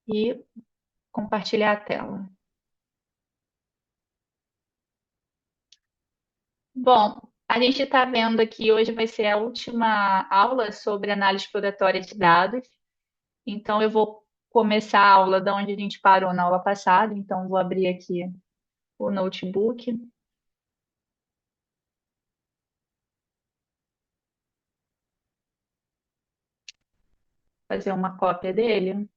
e compartilhar a tela. Bom, a gente está vendo aqui hoje vai ser a última aula sobre análise exploratória de dados. Então, eu vou começar a aula da onde a gente parou na aula passada. Então, vou abrir aqui o notebook, fazer uma cópia dele.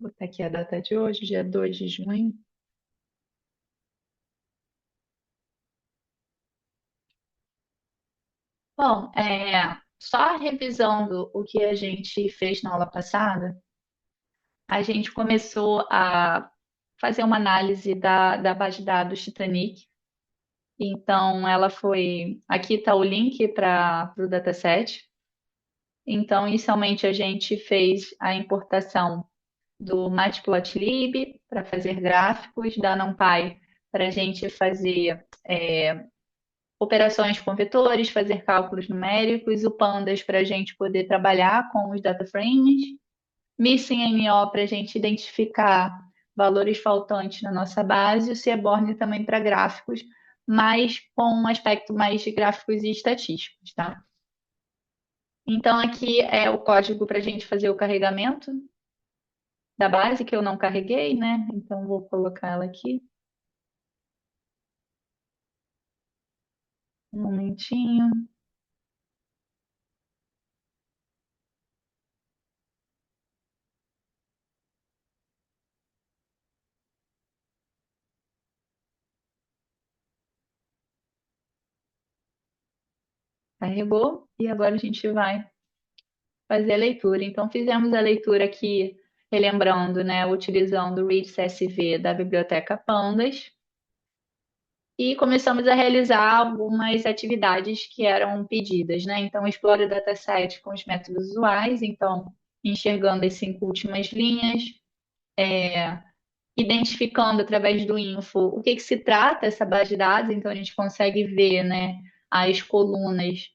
Vou botar aqui a data de hoje, dia 2 de junho. Bom, só revisando o que a gente fez na aula passada, a gente começou a fazer uma análise da base de dados Titanic. Então, ela foi. Aqui está o link para o dataset. Então, inicialmente, a gente fez a importação do Matplotlib para fazer gráficos, da NumPy para a gente fazer operações com vetores, fazer cálculos numéricos, o Pandas para a gente poder trabalhar com os data frames, MissingMO para a gente identificar valores faltantes na nossa base, e o Seaborn também para gráficos, mas com um aspecto mais de gráficos e estatísticos, tá? Então, aqui é o código para a gente fazer o carregamento da base, que eu não carreguei, né? Então, vou colocar ela aqui. Um momentinho. Carregou. E agora a gente vai fazer a leitura. Então, fizemos a leitura aqui, relembrando, né? Utilizando o Read CSV da biblioteca Pandas. E começamos a realizar algumas atividades que eram pedidas, né? Então, explore o dataset com os métodos usuais. Então, enxergando as 5 últimas linhas, identificando através do info o que se trata essa base de dados. Então, a gente consegue ver, né, as colunas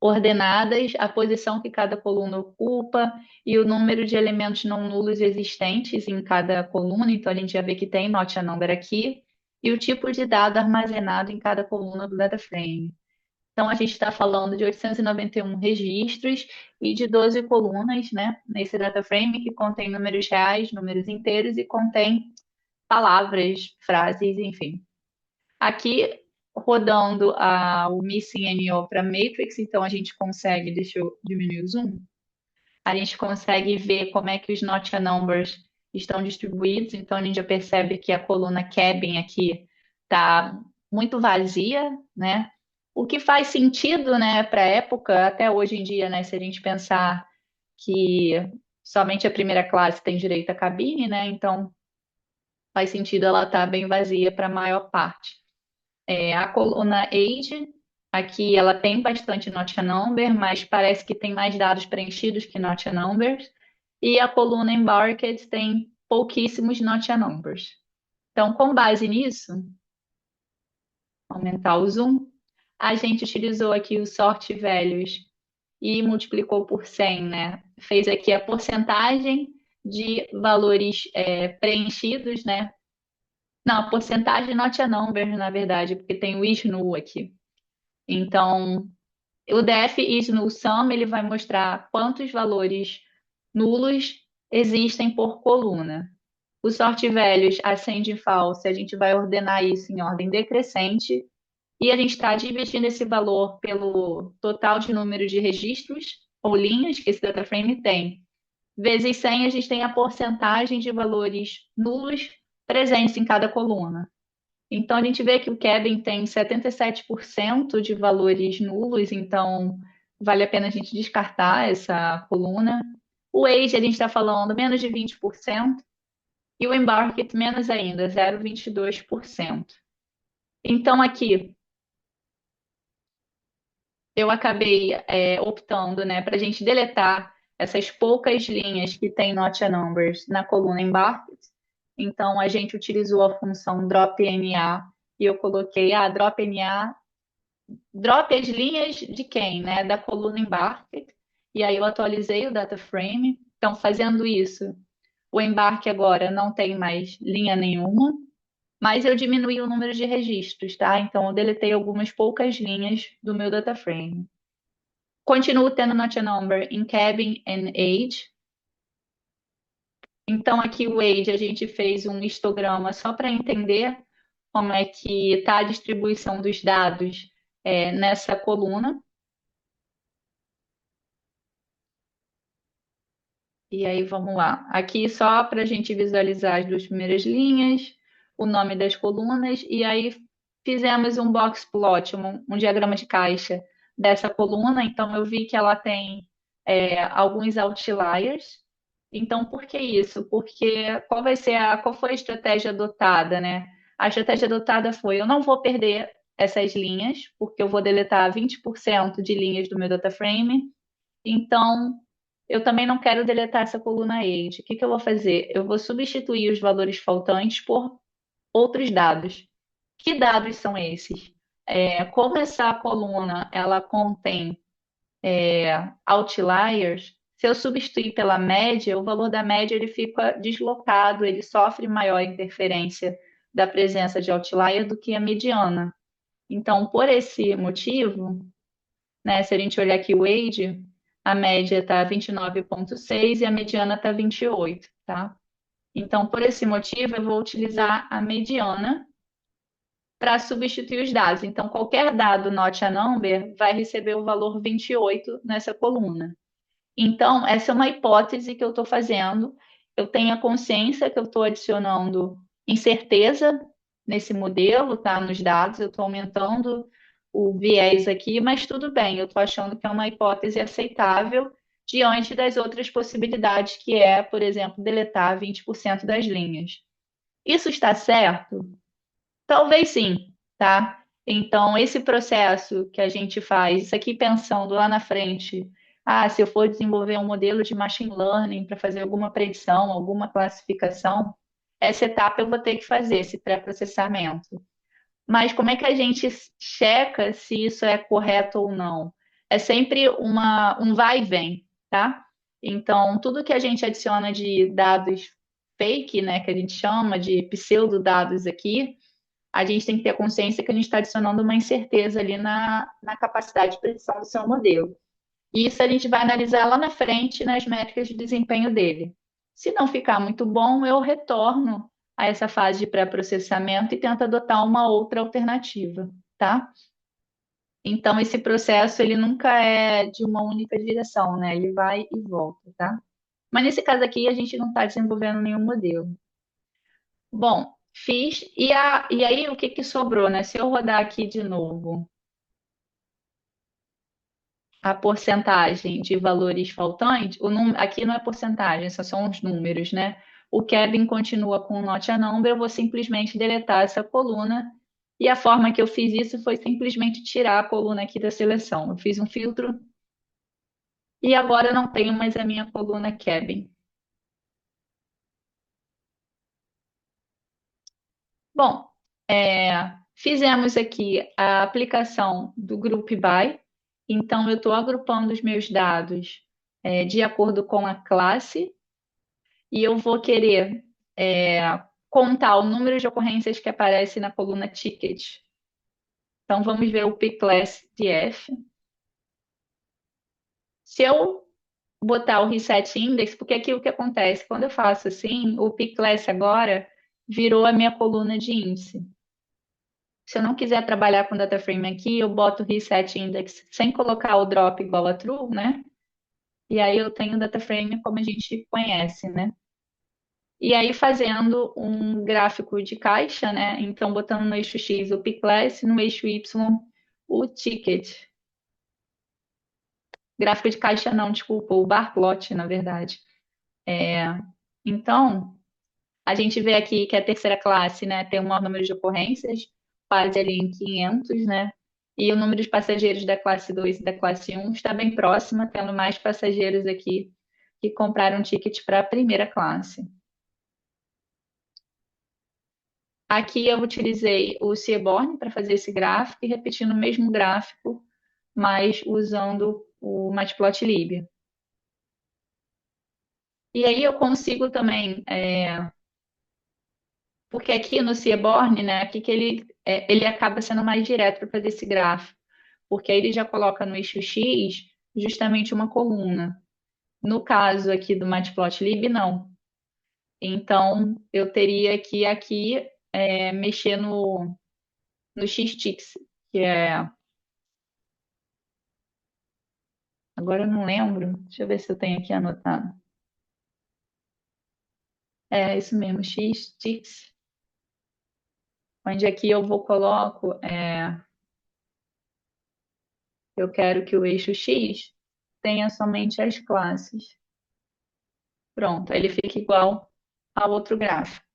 ordenadas, a posição que cada coluna ocupa e o número de elementos não nulos existentes em cada coluna. Então, a gente já vê que tem not a number aqui e o tipo de dado armazenado em cada coluna do data frame. Então, a gente está falando de 891 registros e de 12 colunas, né, nesse data frame que contém números reais, números inteiros e contém palavras, frases, enfim. Aqui, rodando o Missing NO para Matrix, então a gente consegue, deixa eu diminuir o zoom, a gente consegue ver como é que os not a numbers estão distribuídos. Então a gente já percebe que a coluna cabin aqui está muito vazia, né? O que faz sentido, né, para a época, até hoje em dia, né, se a gente pensar que somente a primeira classe tem direito à cabine, né? Então faz sentido ela estar bem vazia para a maior parte. A coluna age, aqui ela tem bastante not a number, mas parece que tem mais dados preenchidos que not a numbers. E a coluna embarked tem pouquíssimos not a numbers. Então, com base nisso, aumentar o zoom, a gente utilizou aqui o sort values e multiplicou por 100, né? Fez aqui a porcentagem de valores preenchidos, né? Não, a porcentagem not a number, na verdade, porque tem o is null aqui. Então, o def is null sum, ele vai mostrar quantos valores nulos existem por coluna. O sort values, ascend false, a gente vai ordenar isso em ordem decrescente e a gente está dividindo esse valor pelo total de número de registros ou linhas que esse data frame tem. Vezes 100, a gente tem a porcentagem de valores nulos presentes em cada coluna. Então, a gente vê que o Kevin tem 77% de valores nulos, então vale a pena a gente descartar essa coluna. O Age, a gente está falando menos de 20%, e o Embarked menos ainda, 0,22%. Então, aqui, eu acabei optando, né, para a gente deletar essas poucas linhas que tem not a numbers na coluna Embarked Então, a gente utilizou a função drop NA e eu coloquei, drop NA, drop as linhas de quem, né? Da coluna embarque. E aí eu atualizei o data frame. Então, fazendo isso, o embarque agora não tem mais linha nenhuma, mas eu diminuí o número de registros, tá? Então, eu deletei algumas poucas linhas do meu data frame. Continuo tendo not a number em cabin and age. Então, aqui o age a gente fez um histograma só para entender como é que está a distribuição dos dados nessa coluna. E aí, vamos lá. Aqui só para a gente visualizar as duas primeiras linhas, o nome das colunas, e aí fizemos um box plot, um diagrama de caixa dessa coluna. Então, eu vi que ela tem alguns outliers. Então, por que isso? Porque qual foi a estratégia adotada, né? A estratégia adotada foi: eu não vou perder essas linhas, porque eu vou deletar 20% de linhas do meu data frame. Então, eu também não quero deletar essa coluna age. O que que eu vou fazer? Eu vou substituir os valores faltantes por outros dados. Que dados são esses? Como essa coluna ela contém outliers, se eu substituir pela média, o valor da média ele fica deslocado, ele sofre maior interferência da presença de outlier do que a mediana. Então, por esse motivo, né, se a gente olhar aqui o age, a média está 29,6 e a mediana está 28, tá? Então, por esse motivo, eu vou utilizar a mediana para substituir os dados. Então, qualquer dado not a number vai receber o valor 28 nessa coluna. Então, essa é uma hipótese que eu estou fazendo. Eu tenho a consciência que eu estou adicionando incerteza nesse modelo, tá? Nos dados, eu estou aumentando o viés aqui, mas tudo bem, eu estou achando que é uma hipótese aceitável diante das outras possibilidades, que é, por exemplo, deletar 20% das linhas. Isso está certo? Talvez sim, tá? Então, esse processo que a gente faz, isso aqui pensando lá na frente, se eu for desenvolver um modelo de machine learning para fazer alguma predição, alguma classificação, essa etapa eu vou ter que fazer, esse pré-processamento. Mas como é que a gente checa se isso é correto ou não? É sempre um vai e vem, tá? Então, tudo que a gente adiciona de dados fake, né, que a gente chama de pseudo-dados aqui, a gente tem que ter consciência que a gente está adicionando uma incerteza ali na capacidade de predição do seu modelo. E isso a gente vai analisar lá na frente nas métricas de desempenho dele. Se não ficar muito bom, eu retorno a essa fase de pré-processamento e tento adotar uma outra alternativa, tá? Então, esse processo, ele nunca é de uma única direção, né? Ele vai e volta, tá? Mas nesse caso aqui, a gente não está desenvolvendo nenhum modelo. Bom, fiz. E aí, o que que sobrou, né? Se eu rodar aqui de novo a porcentagem de valores faltantes, aqui não é porcentagem, só são os números, né? O Kevin continua com not a number, eu vou simplesmente deletar essa coluna. E a forma que eu fiz isso foi simplesmente tirar a coluna aqui da seleção. Eu fiz um filtro e agora eu não tenho mais a minha coluna Kevin. Bom, fizemos aqui a aplicação do Group By. Então, eu estou agrupando os meus dados de acordo com a classe e eu vou querer é, contar o número de ocorrências que aparece na coluna Ticket. Então, vamos ver o P-Class DF. Se eu botar o Reset Index, porque aqui o que acontece? Quando eu faço assim, o P-Class agora virou a minha coluna de índice. Se eu não quiser trabalhar com data frame aqui, eu boto reset index sem colocar o drop igual a true, né? E aí eu tenho o data frame como a gente conhece, né? E aí fazendo um gráfico de caixa, né? Então botando no eixo X o P-Class, no eixo Y o ticket. Gráfico de caixa não, desculpa, o bar plot, na verdade. Então, a gente vê aqui que a terceira classe, né, tem um maior número de ocorrências, quase ali em 500, né? E o número de passageiros da classe 2 e da classe um está bem próxima, tendo mais passageiros aqui que compraram ticket para a primeira classe. Aqui eu utilizei o Seaborn para fazer esse gráfico e repetindo o mesmo gráfico, mas usando o Matplotlib. E aí eu consigo também, porque aqui no Seaborn, né, aqui que ele acaba sendo mais direto para fazer esse gráfico, porque aí ele já coloca no eixo X justamente uma coluna. No caso aqui do Matplotlib, não. Então eu teria que aqui mexer no X-Tix, que é. Agora eu não lembro. Deixa eu ver se eu tenho aqui anotado. É isso mesmo, X-Tix. Onde aqui eu vou coloco, eu quero que o eixo X tenha somente as classes. Pronto, aí ele fica igual ao outro gráfico.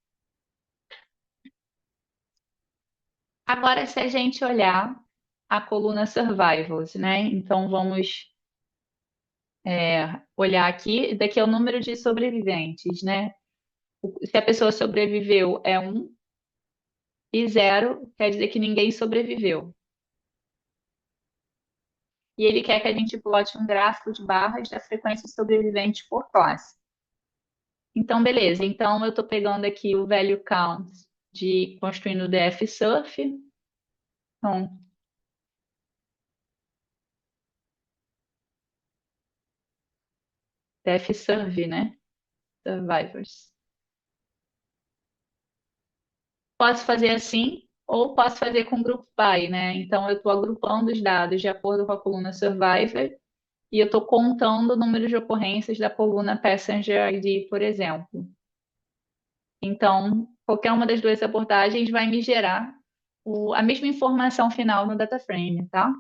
Agora, se a gente olhar a coluna Survivals, né? Então vamos olhar aqui, daqui é o número de sobreviventes, né? Se a pessoa sobreviveu é um e zero quer dizer que ninguém sobreviveu. E ele quer que a gente plote um gráfico de barras da frequência sobrevivente por classe. Então, beleza. Então, eu estou pegando aqui o value count de construindo o dfsurf. Então, dfsurvey, né? Survivors. Posso fazer assim, ou posso fazer com group by, né? Então, eu estou agrupando os dados de acordo com a coluna Survivor e eu estou contando o número de ocorrências da coluna Passenger ID, por exemplo. Então, qualquer uma das duas abordagens vai me gerar a mesma informação final no data frame, tá?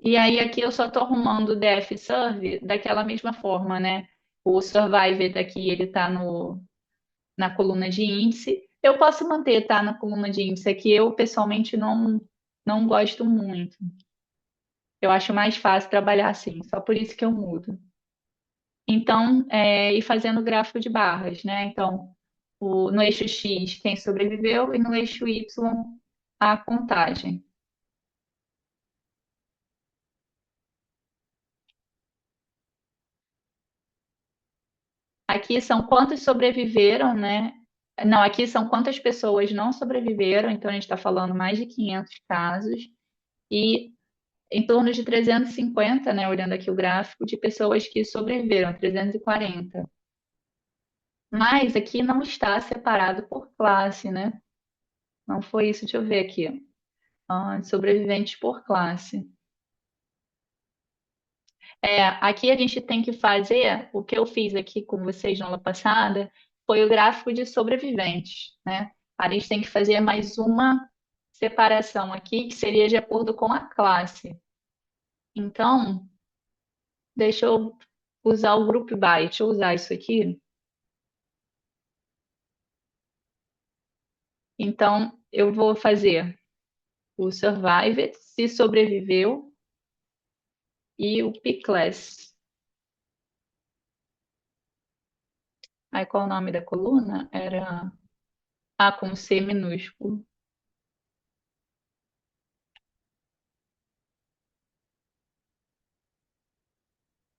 E aí aqui eu só estou arrumando o dfsurvey daquela mesma forma, né? O survivor daqui ele está na coluna de índice. Eu posso manter, tá, na coluna de índice aqui. Eu pessoalmente não gosto muito. Eu acho mais fácil trabalhar assim, só por isso que eu mudo. Então, e fazendo gráfico de barras, né? Então, no eixo X, quem sobreviveu, e no eixo Y, a contagem. Aqui são quantos sobreviveram, né? Não, aqui são quantas pessoas não sobreviveram, então a gente está falando mais de 500 casos, e em torno de 350, né? Olhando aqui o gráfico, de pessoas que sobreviveram, 340. Mas aqui não está separado por classe, né? Não foi isso, deixa eu ver aqui. Sobreviventes por classe. Aqui a gente tem que fazer, o que eu fiz aqui com vocês na aula passada, foi o gráfico de sobreviventes, né? A gente tem que fazer mais uma separação aqui, que seria de acordo com a classe. Então, deixa eu usar o group by, deixa eu usar isso aqui. Então, eu vou fazer o survived, se sobreviveu, e o p-class. Aí, qual o nome da coluna? Era A com C minúsculo.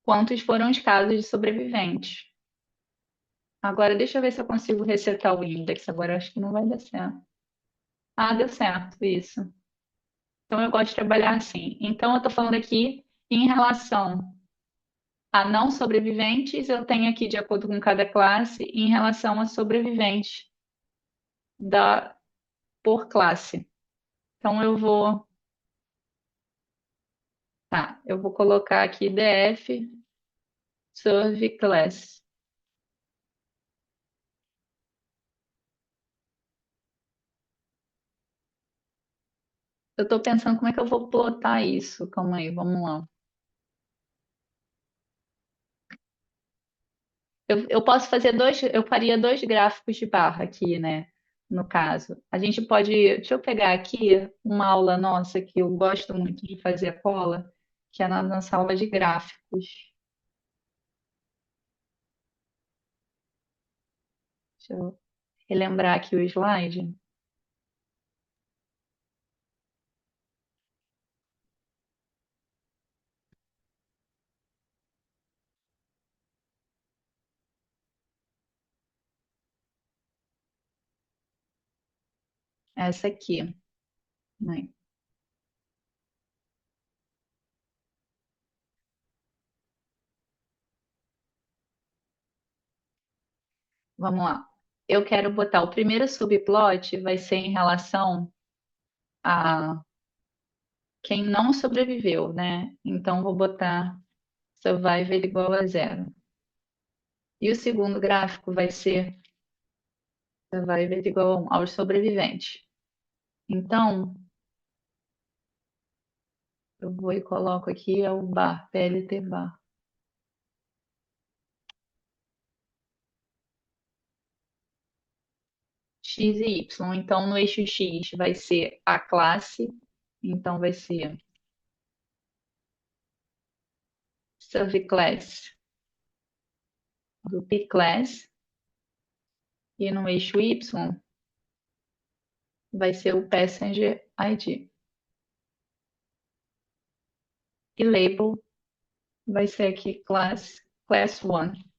Quantos foram os casos de sobreviventes? Agora, deixa eu ver se eu consigo resetar o index. Agora, eu acho que não vai dar certo. Ah, deu certo, isso. Então, eu gosto de trabalhar assim. Então, eu estou falando aqui em relação a não sobreviventes, eu tenho aqui de acordo com cada classe, em relação a sobreviventes por classe. Então, eu vou colocar aqui df serve class. Eu estou pensando como é que eu vou plotar isso. Calma aí, vamos lá. Eu posso fazer eu faria dois gráficos de barra aqui, né? No caso. A gente pode, deixa eu pegar aqui uma aula nossa que eu gosto muito de fazer a cola, que é na nossa aula de gráficos. Deixa eu relembrar aqui o slide. Essa aqui, né? Vamos lá. Eu quero botar o primeiro subplot vai ser em relação a quem não sobreviveu, né? Então vou botar survivor igual a zero. E o segundo gráfico vai ser survivor igual a 1 aos sobreviventes. Então, eu vou e coloco aqui é o bar, PLT bar. X e Y. Então, no eixo X vai ser a classe, então vai ser subclass do pclass, e no eixo Y vai ser o passenger ID. E label vai ser aqui class 1.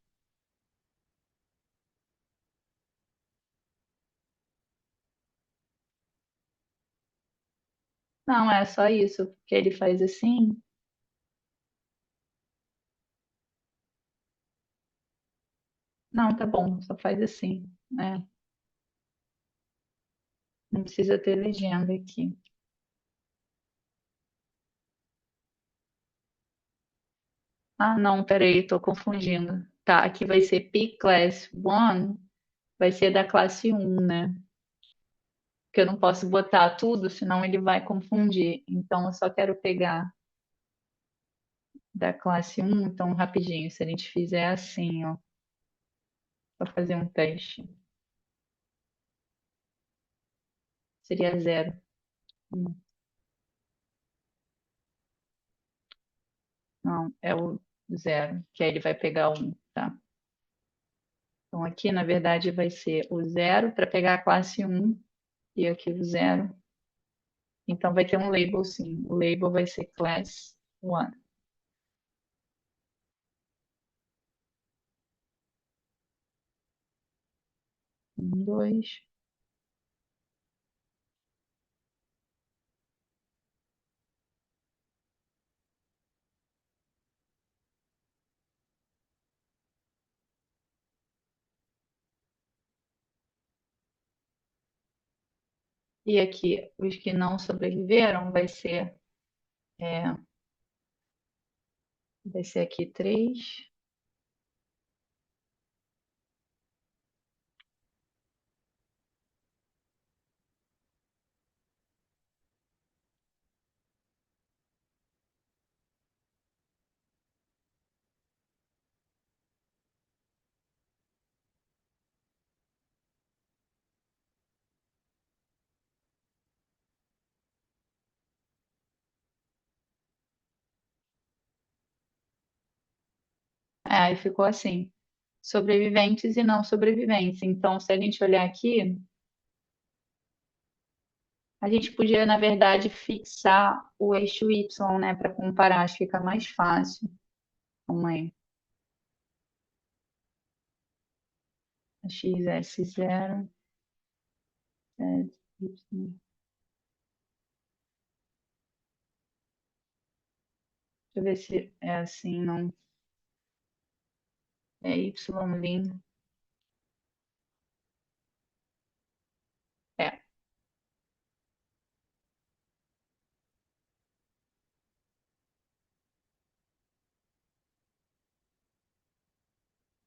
Não, é só isso, porque ele faz assim. Não, tá bom, só faz assim, né? Não precisa ter legenda aqui. Ah, não, peraí, tô confundindo. Tá, aqui vai ser P Class 1, vai ser da classe 1, né? Porque eu não posso botar tudo, senão ele vai confundir. Então, eu só quero pegar da classe 1, então, rapidinho, se a gente fizer assim, ó, para fazer um teste, seria zero. Hum, Não, é o zero, que aí ele vai pegar um, tá? Então, aqui, na verdade, vai ser o zero para pegar a classe 1 e aqui o zero. Então, vai ter um label, sim. O label vai ser class 1. 2. E aqui, os que não sobreviveram, vai ser aqui 3. Aí ficou assim: sobreviventes e não sobreviventes. Então, se a gente olhar aqui, a gente podia, na verdade, fixar o eixo Y, né, para comparar, acho que fica mais fácil. Vamos aí. XS0, Y. Deixa eu ver se é assim, não. É Y'. É.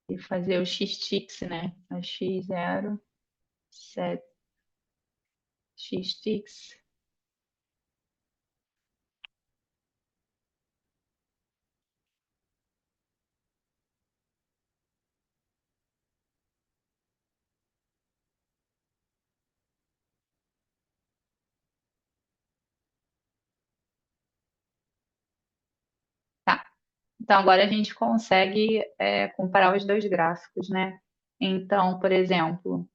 E fazer o X-Tix, né? A X0, 7, X-Tix. Tá. Então agora a gente consegue comparar os dois gráficos, né? Então, por exemplo,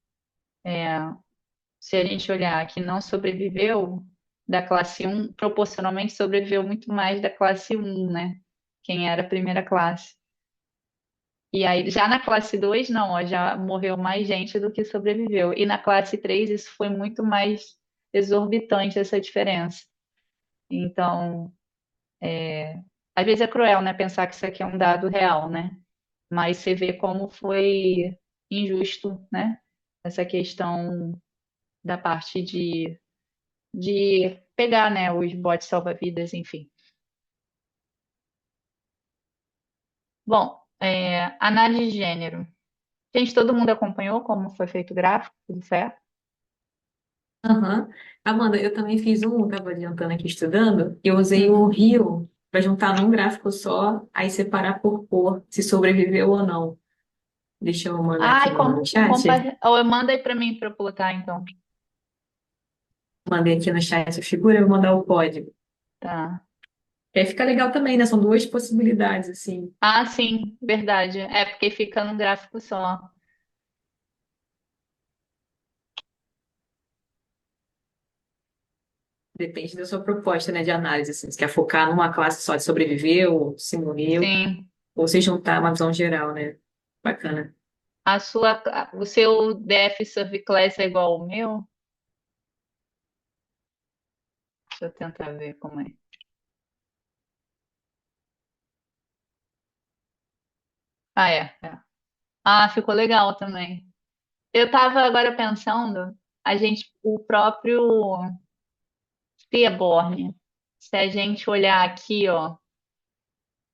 se a gente olhar que não sobreviveu da classe um, proporcionalmente sobreviveu muito mais da classe um, né? Quem era a primeira classe. E aí, já na classe 2 não, ó, já morreu mais gente do que sobreviveu. E na classe 3 isso foi muito mais exorbitante, essa diferença. Então, às vezes é cruel, né, pensar que isso aqui é um dado real, né? Mas você vê como foi injusto, né? Essa questão da parte de pegar, né, os botes salva-vidas, enfim. Bom, análise de gênero. Gente, todo mundo acompanhou como foi feito o gráfico? Tudo certo? Aham. Amanda, eu também fiz um, estava adiantando aqui estudando, eu usei o Uhum. Rio para juntar num gráfico só, aí separar por cor, se sobreviveu ou não. Deixa eu mandar aqui Ai, no chat. ou manda aí para mim para eu plotar, então. Mandei aqui no chat a figura, eu vou mandar o código. Tá. É, fica legal também, né? São duas possibilidades, assim. Ah, sim, verdade. É porque fica num gráfico só. Depende da sua proposta, né, de análise, assim. Se quer focar numa classe só de sobreviveu, se morreu, Sim. ou se juntar uma visão geral, né? Bacana. O seu def subclass é igual ao meu? Deixa eu tentar ver como é. Ah, é. Ah, ficou legal também. Eu tava agora pensando, o próprio Seaborn, se a gente olhar aqui, ó,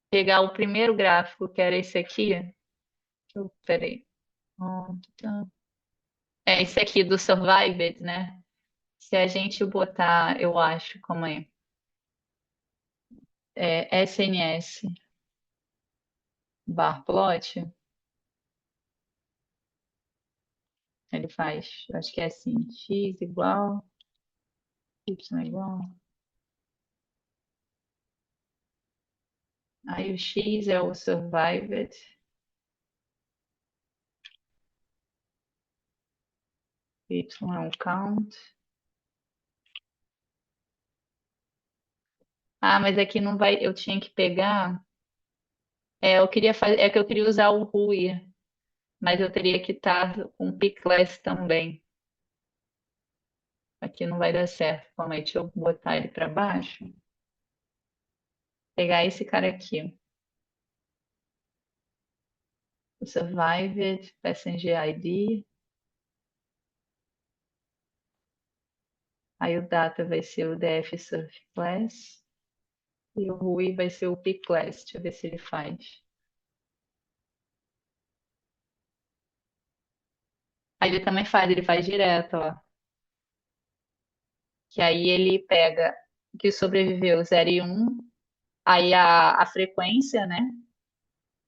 pegar o primeiro gráfico, que era esse aqui, peraí. É esse aqui do Survived, né? Se a gente botar, eu acho, como SNS bar plot, ele faz, acho que é assim, x igual, y igual. Aí o x é o survived, y é o count. Ah, mas aqui não vai, eu tinha que pegar. Eu queria fazer, é que eu queria usar o RUI, mas eu teria que estar com o Picless também. Aqui não vai dar certo. Calma aí, deixa eu botar ele para baixo. Pegar esse cara aqui. O Survived, Passenger ID. Aí o Data vai ser o DF Surf Class. E o RUI vai ser o Pclass. Deixa eu ver se ele faz. Aí ele também faz, ele faz direto, ó. Que aí ele pega o que sobreviveu 0 e 1, aí a frequência, né?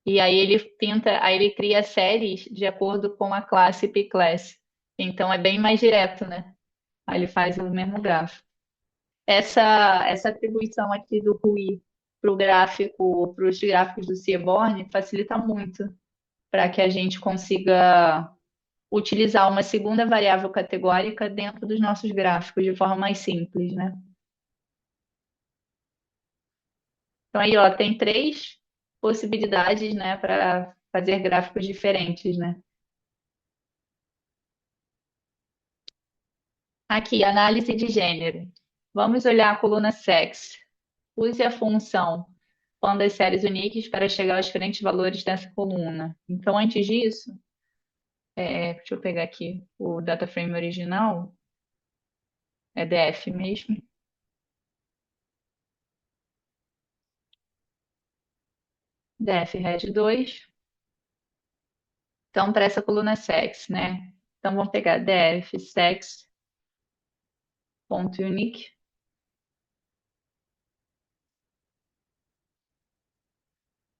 E aí ele pinta, aí ele cria séries de acordo com a classe P-class. Então é bem mais direto, né? Aí ele faz o mesmo gráfico. Essa atribuição aqui do RUI para os gráficos do Seaborn facilita muito para que a gente consiga utilizar uma segunda variável categórica dentro dos nossos gráficos de forma mais simples, né? Então aí, ó, tem três possibilidades, né, para fazer gráficos diferentes, né? Aqui, análise de gênero. Vamos olhar a coluna sex. Use a função quando as séries uniques para chegar aos diferentes valores dessa coluna. Então, antes disso, deixa eu pegar aqui o data frame original, é df mesmo, df red 2. Então, para essa coluna sex, né? Então, vamos pegar df sex.unique.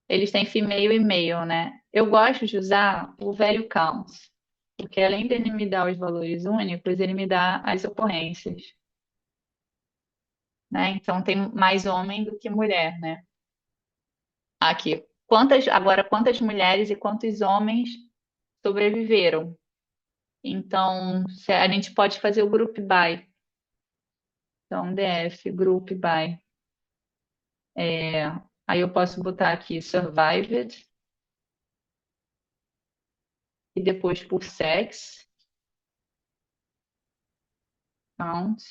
Eles têm female e male, né? Eu gosto de usar o value count, porque além de ele me dar os valores únicos, ele me dá as ocorrências, né? Então tem mais homem do que mulher, né? Aqui. Quantas mulheres e quantos homens sobreviveram. Então, a gente pode fazer o group by. Então, DF, group by. É, aí eu posso botar aqui survived e depois por sex, count,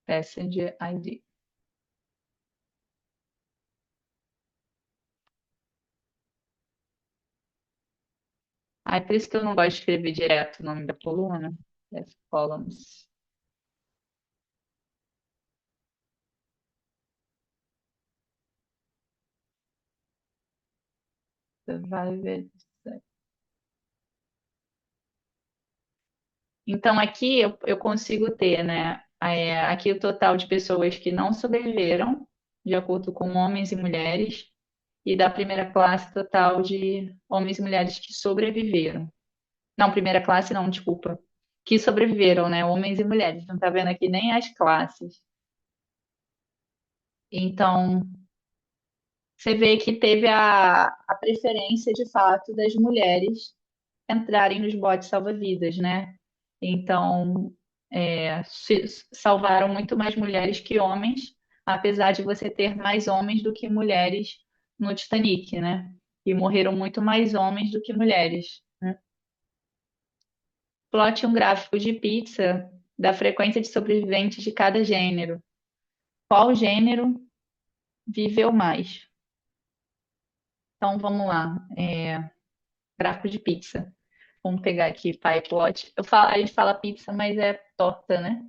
passenger ID. Aí por isso que eu não gosto de escrever direto o nome da coluna. Def columns. Survived. Então aqui eu consigo ter, né? Aqui o total de pessoas que não sobreviveram, de acordo com homens e mulheres, e da primeira classe total de homens e mulheres que sobreviveram. Não, primeira classe não, desculpa. Que sobreviveram, né? Homens e mulheres. Não tá vendo aqui nem as classes. Então, você vê que teve a preferência de fato das mulheres entrarem nos botes salva-vidas, né? Então, salvaram muito mais mulheres que homens, apesar de você ter mais homens do que mulheres no Titanic, né? E morreram muito mais homens do que mulheres, né? Plote um gráfico de pizza da frequência de sobreviventes de cada gênero. Qual gênero viveu mais? Então, vamos lá. Gráfico de pizza. Vamos pegar aqui pie plot. A gente fala pizza, mas é torta, né?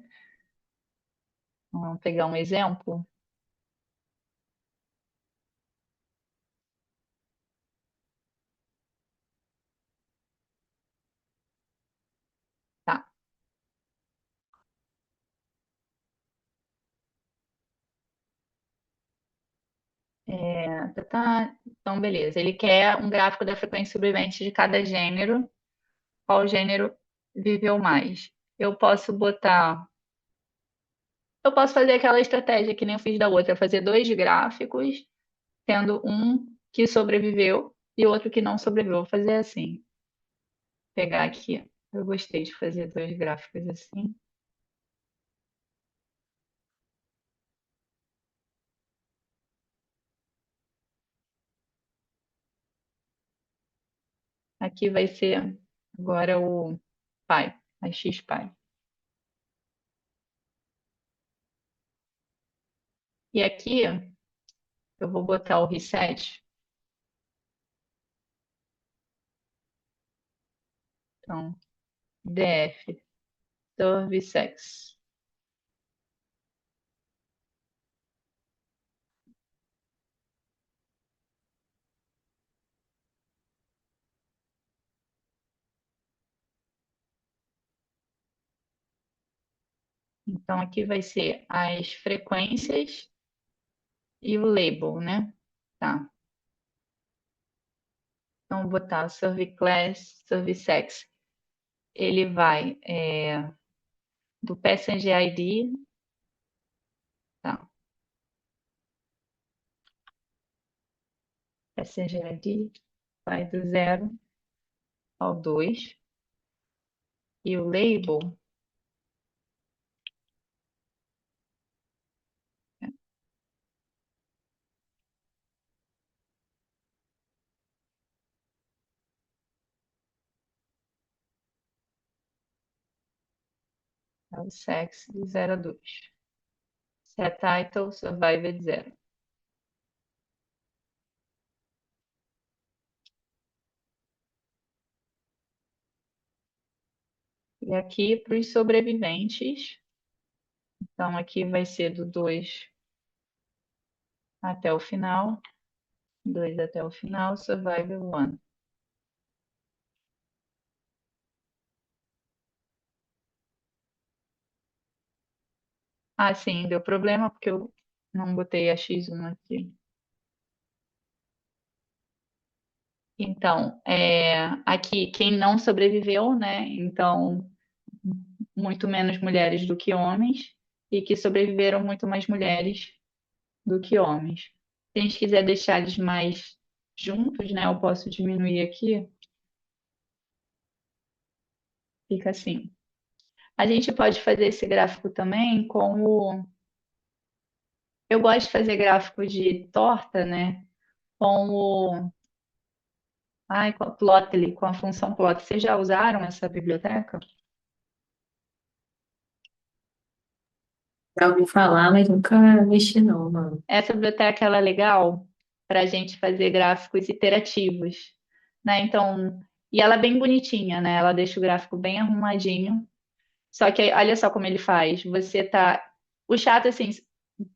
Vamos pegar um exemplo. Tá. Tá. Então, beleza. Ele quer um gráfico da frequência de sobreviventes de cada gênero. Qual gênero viveu mais? Eu posso botar. Eu posso fazer aquela estratégia que nem eu fiz da outra, fazer dois gráficos, tendo um que sobreviveu e outro que não sobreviveu. Vou fazer assim. Pegar aqui. Eu gostei de fazer dois gráficos assim. Aqui vai ser agora o pi, a xpi. E aqui eu vou botar o reset. Então, df servicex. Então, aqui vai ser as frequências e o label, né? Tá. Então, vou botar serviclass, servicex. Ele vai do passenger ID, tá? Passenger ID vai do 0 ao 2. E o label é o sex do 0 a 2. Set title, survived 0. E aqui para os sobreviventes, então aqui vai ser do 2 até o final, 2 até o final, survival 1. Ah, sim, deu problema porque eu não botei a X1 aqui. Então, aqui quem não sobreviveu, né? Então, muito menos mulheres do que homens, e que sobreviveram muito mais mulheres do que homens. Se a gente quiser deixar eles mais juntos, né? Eu posso diminuir aqui, fica assim. A gente pode fazer esse gráfico também com o. Eu gosto de fazer gráfico de torta, né? Com o. Ai, com a Plotly, com a função Plotly. Vocês já usaram essa biblioteca? Já ouvi falar, mas nunca mexi não, mano. Essa biblioteca ela é legal para a gente fazer gráficos iterativos, né? Então, e ela é bem bonitinha, né? Ela deixa o gráfico bem arrumadinho. Só que olha só como ele faz. Você tá. O chato, assim,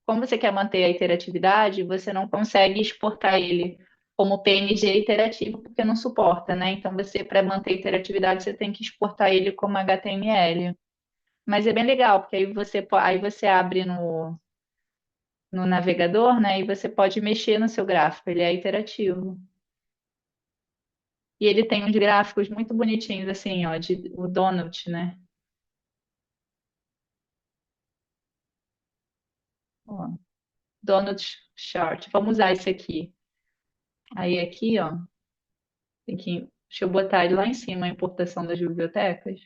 como você quer manter a interatividade, você não consegue exportar ele como PNG interativo, porque não suporta, né? Então, você, para manter a interatividade, você tem que exportar ele como HTML. Mas é bem legal, porque aí você abre no navegador, né? E você pode mexer no seu gráfico, ele é interativo. E ele tem uns gráficos muito bonitinhos, assim, ó, de o Donut, né? Ó, Donut Chart. Vamos usar esse aqui. Aí aqui, ó, deixa eu botar ele lá em cima, a importação das bibliotecas.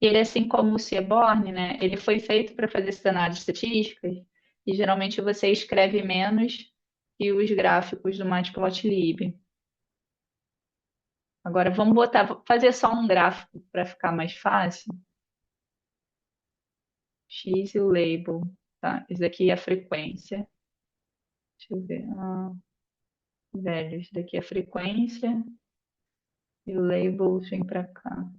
Ele, assim como o Seaborn, né? Ele foi feito para fazer essas análises estatísticas e geralmente você escreve menos que os gráficos do Matplotlib. Agora vamos fazer só um gráfico para ficar mais fácil. X e o label, tá? Isso aqui é a frequência. Deixa eu ver. Velho, isso daqui é a frequência e o label vem para cá.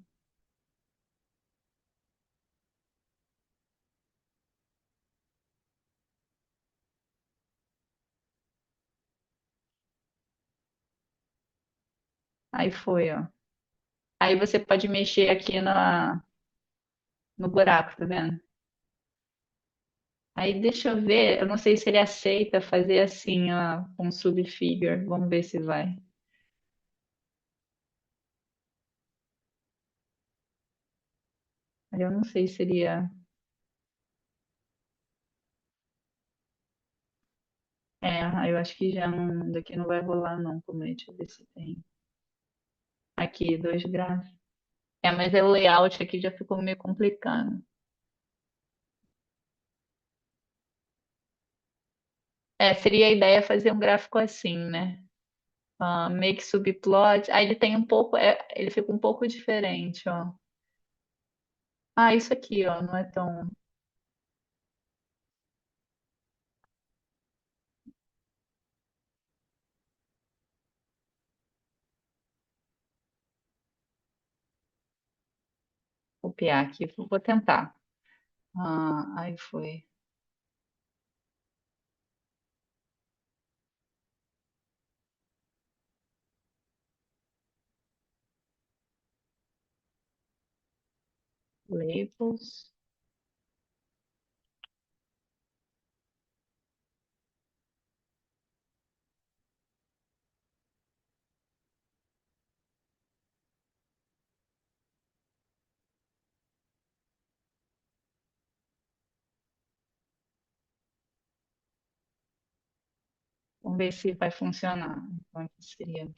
Aí foi, ó. Aí você pode mexer aqui no buraco, tá vendo? Aí deixa eu ver, eu não sei se ele aceita fazer assim, ó, com subfigure. Vamos ver se vai. Aí eu não sei se seria. É, aí eu acho que já não, daqui não vai rolar não, como deixa eu ver se tem. Aqui, dois gráficos. É, mas é o layout aqui já ficou meio complicado. É, seria a ideia fazer um gráfico assim, né? Make subplot. Aí ele tem um pouco, ele fica um pouco diferente, ó. Ah, isso aqui, ó, não é tão. Copiar aqui, vou tentar. Aí foi. Labels. Vamos ver se vai funcionar. Então, aqui seria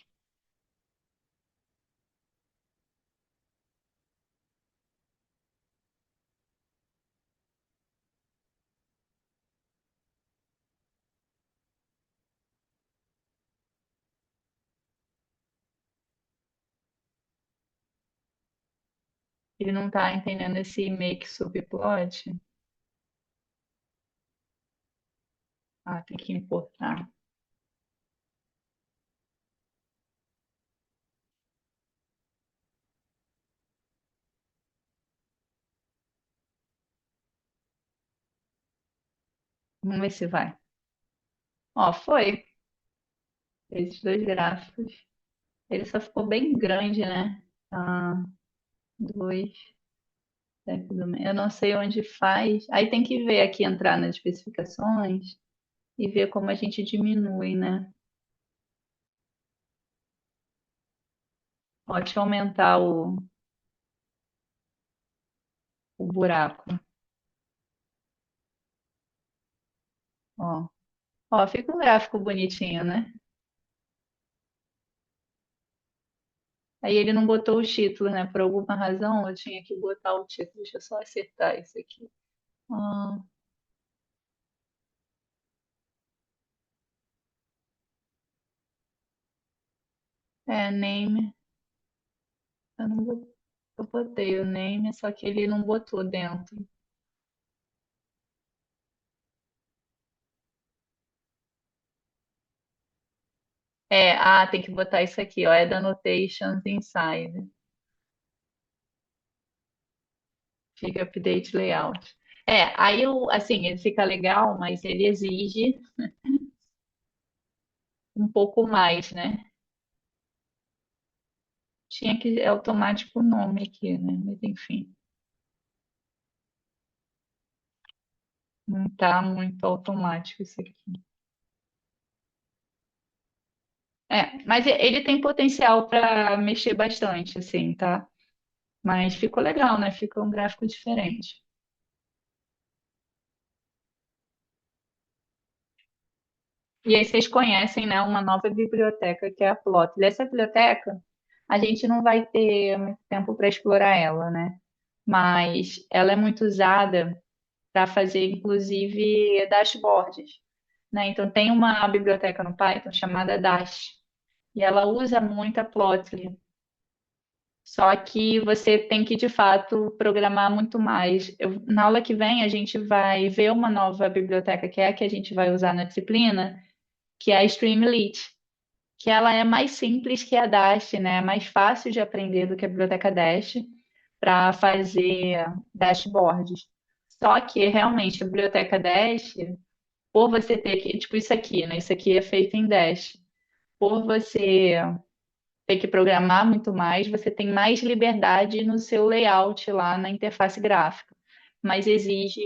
ele não está entendendo esse make subplot. Tem que importar. Vamos ver se vai. Ó, foi. Esses dois gráficos. Ele só ficou bem grande, né? Dois. Eu não sei onde faz. Aí tem que ver aqui, entrar nas especificações e ver como a gente diminui, né? Pode aumentar o buraco. Ó. Ó, fica um gráfico bonitinho, né? Aí ele não botou os títulos, né? Por alguma razão eu tinha que botar o título. Deixa eu só acertar isso aqui. Ah, name. Eu não bot- eu botei o name, só que ele não botou dentro. Tem que botar isso aqui, ó. Add annotations inside. Fica update layout. Aí assim, ele fica legal, mas ele exige um pouco mais, né? Tinha que é automático o nome aqui, né? Mas enfim, não tá muito automático isso aqui. Mas ele tem potencial para mexer bastante, assim, tá? Mas ficou legal, né? Fica um gráfico diferente. E aí vocês conhecem, né, uma nova biblioteca que é a Plotly. Essa biblioteca, a gente não vai ter muito tempo para explorar ela, né? Mas ela é muito usada para fazer, inclusive, dashboards, né? Então tem uma biblioteca no Python chamada Dash e ela usa muito a Plotly. Só que você tem que, de fato, programar muito mais. Na aula que vem, a gente vai ver uma nova biblioteca, que é a que a gente vai usar na disciplina, que é a Streamlit, que ela é mais simples que a Dash, né? É mais fácil de aprender do que a biblioteca Dash para fazer dashboards. Só que, realmente, a biblioteca Dash, por você ter que, tipo isso aqui, né? Isso aqui é feito em Dash. Por você ter que programar muito mais, você tem mais liberdade no seu layout lá na interface gráfica, mas exige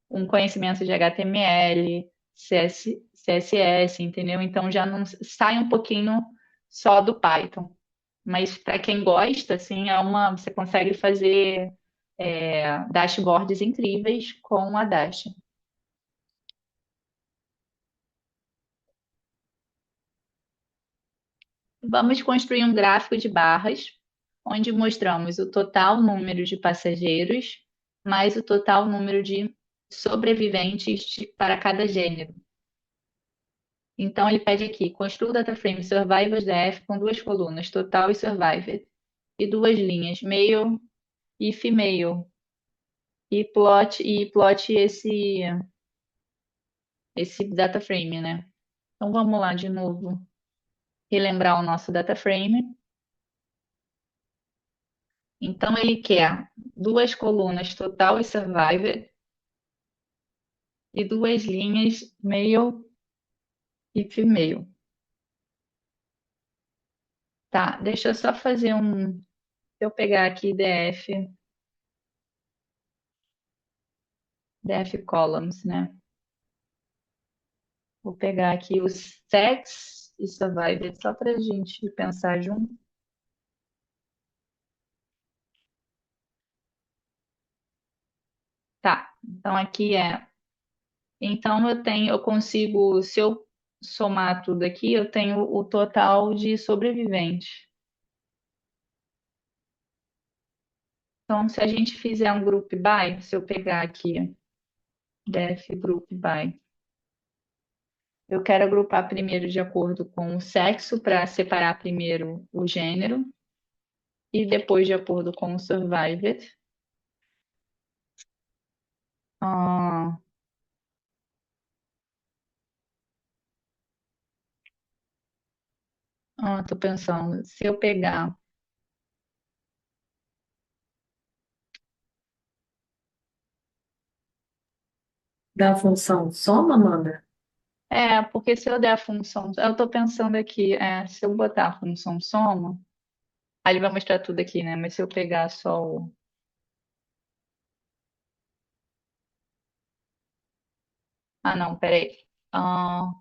um conhecimento de HTML, CSS, entendeu? Então já não sai um pouquinho só do Python. Mas para quem gosta, assim, você consegue fazer dashboards incríveis com a Dash. Vamos construir um gráfico de barras, onde mostramos o total número de passageiros, mais o total número de sobreviventes para cada gênero. Então, ele pede aqui, construa o data frame Survivors DF com duas colunas, total e survived, e duas linhas, male e female, e plot esse data frame, né? Então, vamos lá de novo, relembrar o nosso data frame. Então, ele quer duas colunas total e survived e duas linhas male e female. Tá, deixa eu só fazer um. Se eu pegar aqui DF columns, né? Vou pegar aqui os sex e survived só para a gente pensar junto. Tá, então aqui é. Então eu consigo, se eu somar tudo aqui, eu tenho o total de sobreviventes. Então, se a gente fizer um group by, se eu pegar aqui def group by, eu quero agrupar primeiro de acordo com o sexo, para separar primeiro o gênero, e depois de acordo com o survived. Ah, tô pensando, se eu pegar. Da função soma, Amanda? Porque se eu der a função. Eu tô pensando aqui, se eu botar a função soma, aí ele vai mostrar tudo aqui, né? Mas se eu pegar só o. Ah, não, peraí. Ah,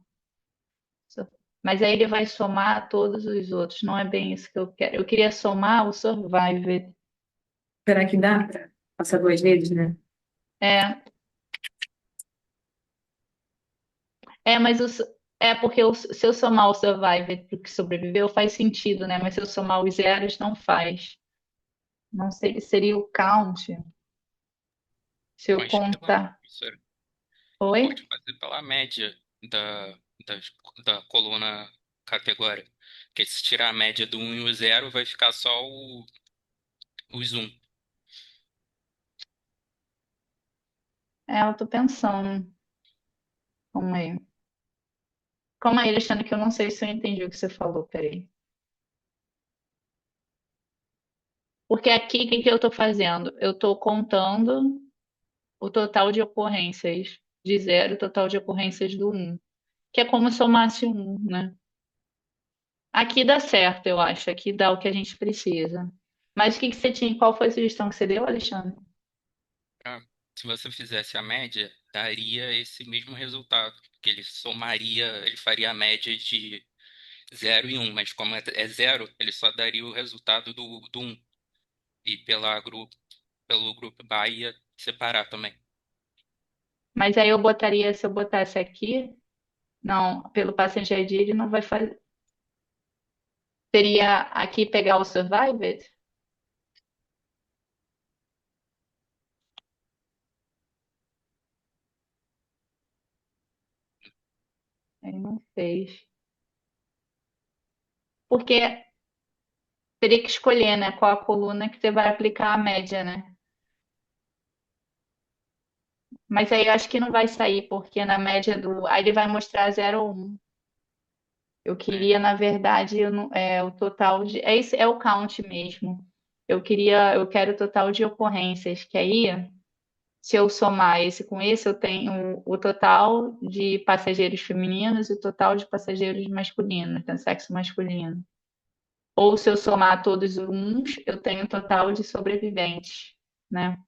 Mas aí ele vai somar todos os outros. Não é bem isso que eu quero. Eu queria somar o Survivor. Será que dá pra passar duas vezes, né? É, mas é porque se eu somar o Survivor pro que sobreviveu, faz sentido, né? Mas se eu somar os zeros, não faz. Não sei, seria o count. Se eu Mas pela, contar. professora, Oi? pode fazer pela média da, da coluna categoria. Porque se tirar a média do um e o zero, vai ficar só os um. Eu tô pensando. Calma aí. Calma aí, Alexandre, que eu não sei se eu entendi o que você falou. Peraí. Porque aqui, o que que eu tô fazendo? Eu tô contando o total de ocorrências de zero, o total de ocorrências do um. Que é como se somasse um, né? Aqui dá certo, eu acho. Aqui dá o que a gente precisa. Mas o que que você tinha? Qual foi a sugestão que você deu, Alexandre? Ah, se você fizesse a média, daria esse mesmo resultado. Porque ele somaria, ele faria a média de zero e um. Mas como é zero, ele só daria o resultado do um. E pelo grupo by ia separar também. Mas aí eu botaria, se eu botasse aqui, não, pelo Passenger ID ele não vai fazer. Seria aqui pegar o Survived? Ele não fez. Porque teria que escolher, né, qual a coluna que você vai aplicar a média, né? Mas aí eu acho que não vai sair, porque na média do. Aí ele vai mostrar 0 ou 1. Eu É, queria, na verdade, eu não- o total de. É o count mesmo. Eu quero o total de ocorrências, que aí, se eu somar esse com esse, eu tenho o total de passageiros femininos e o total de passageiros masculinos, então sexo masculino. Ou se eu somar todos os uns, eu tenho o total de sobreviventes, né?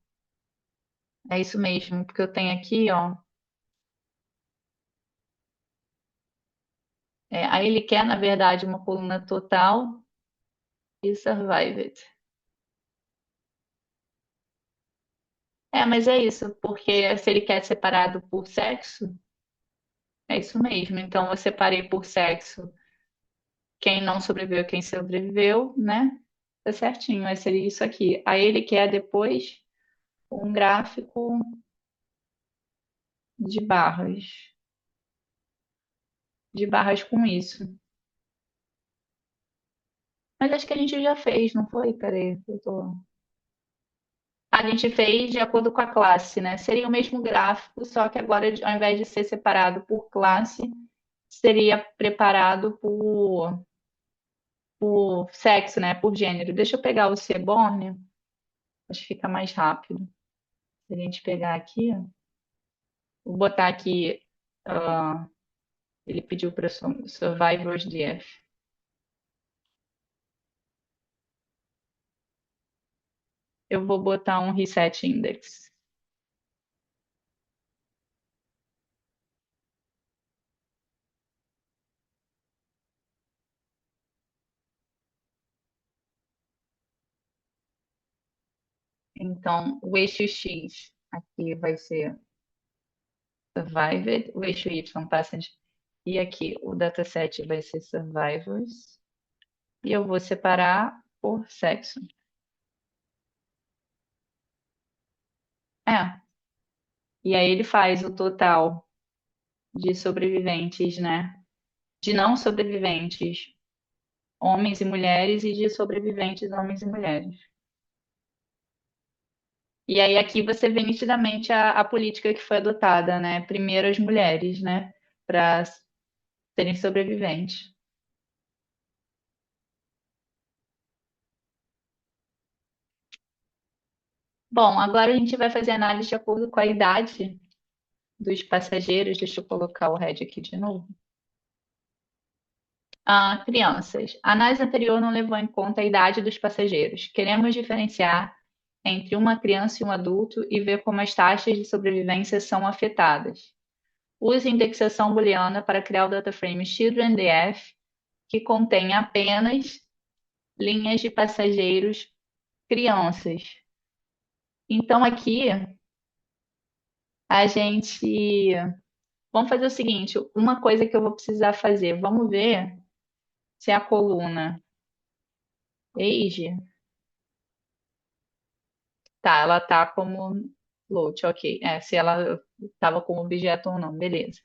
É isso mesmo, porque eu tenho aqui, ó. Aí ele quer, na verdade, uma coluna total e survived. Mas é isso, porque se ele quer separado por sexo, é isso mesmo. Então eu separei por sexo quem não sobreviveu, quem sobreviveu, né? Tá certinho, aí seria isso aqui. Aí ele quer depois um gráfico de barras com isso. Mas acho que a gente já fez, não foi? Peraí, eu tô. A gente fez de acordo com a classe, né? Seria o mesmo gráfico, só que agora, ao invés de ser separado por classe, seria preparado por sexo, né? Por gênero. Deixa eu pegar o Seaborn, acho que fica mais rápido. Se a gente pegar aqui, ó, vou botar aqui, ah, ele pediu para Survivors DF. Eu vou botar um Reset Index. Então, o eixo X aqui vai ser Survived, o eixo Y Passenger, e aqui o dataset vai ser Survivors, e eu vou separar por sexo. É, e aí ele faz o total de sobreviventes, né? De não sobreviventes, homens e mulheres, e de sobreviventes, homens e mulheres. E aí aqui você vê nitidamente a política que foi adotada, né? Primeiro as mulheres, né? Para serem sobreviventes. Bom, agora a gente vai fazer análise de acordo com a idade dos passageiros. Deixa eu colocar o RED aqui de novo. Crianças. A análise anterior não levou em conta a idade dos passageiros. Queremos diferenciar entre uma criança e um adulto e ver como as taxas de sobrevivência são afetadas. Use indexação booleana para criar o dataframe children.df, que contém apenas linhas de passageiros crianças. Então, aqui, a gente... Vamos fazer o seguinte, uma coisa que eu vou precisar fazer. Vamos ver se a coluna age... Tá, ela tá como float, ok. Se ela estava como objeto ou não, beleza.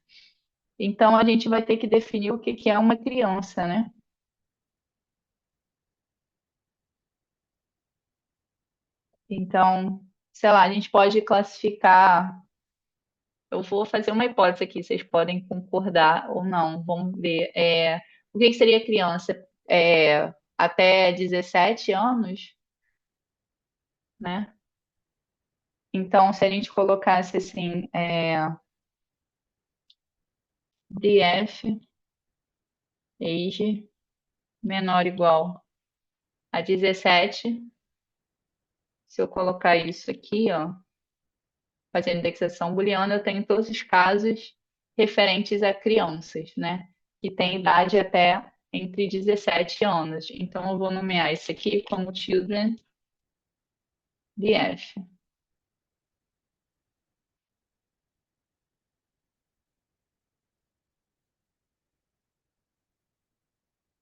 Então, a gente vai ter que definir o que que é uma criança, né? Então, sei lá, a gente pode classificar. Eu vou fazer uma hipótese aqui, vocês podem concordar ou não. Vamos ver. O que que seria criança? Até 17 anos, né? Então, se a gente colocasse assim, df age menor ou igual a 17, se eu colocar isso aqui, ó, fazendo indexação booleana, eu tenho todos os casos referentes a crianças, né? Que têm idade até entre 17 anos. Então, eu vou nomear isso aqui como children df.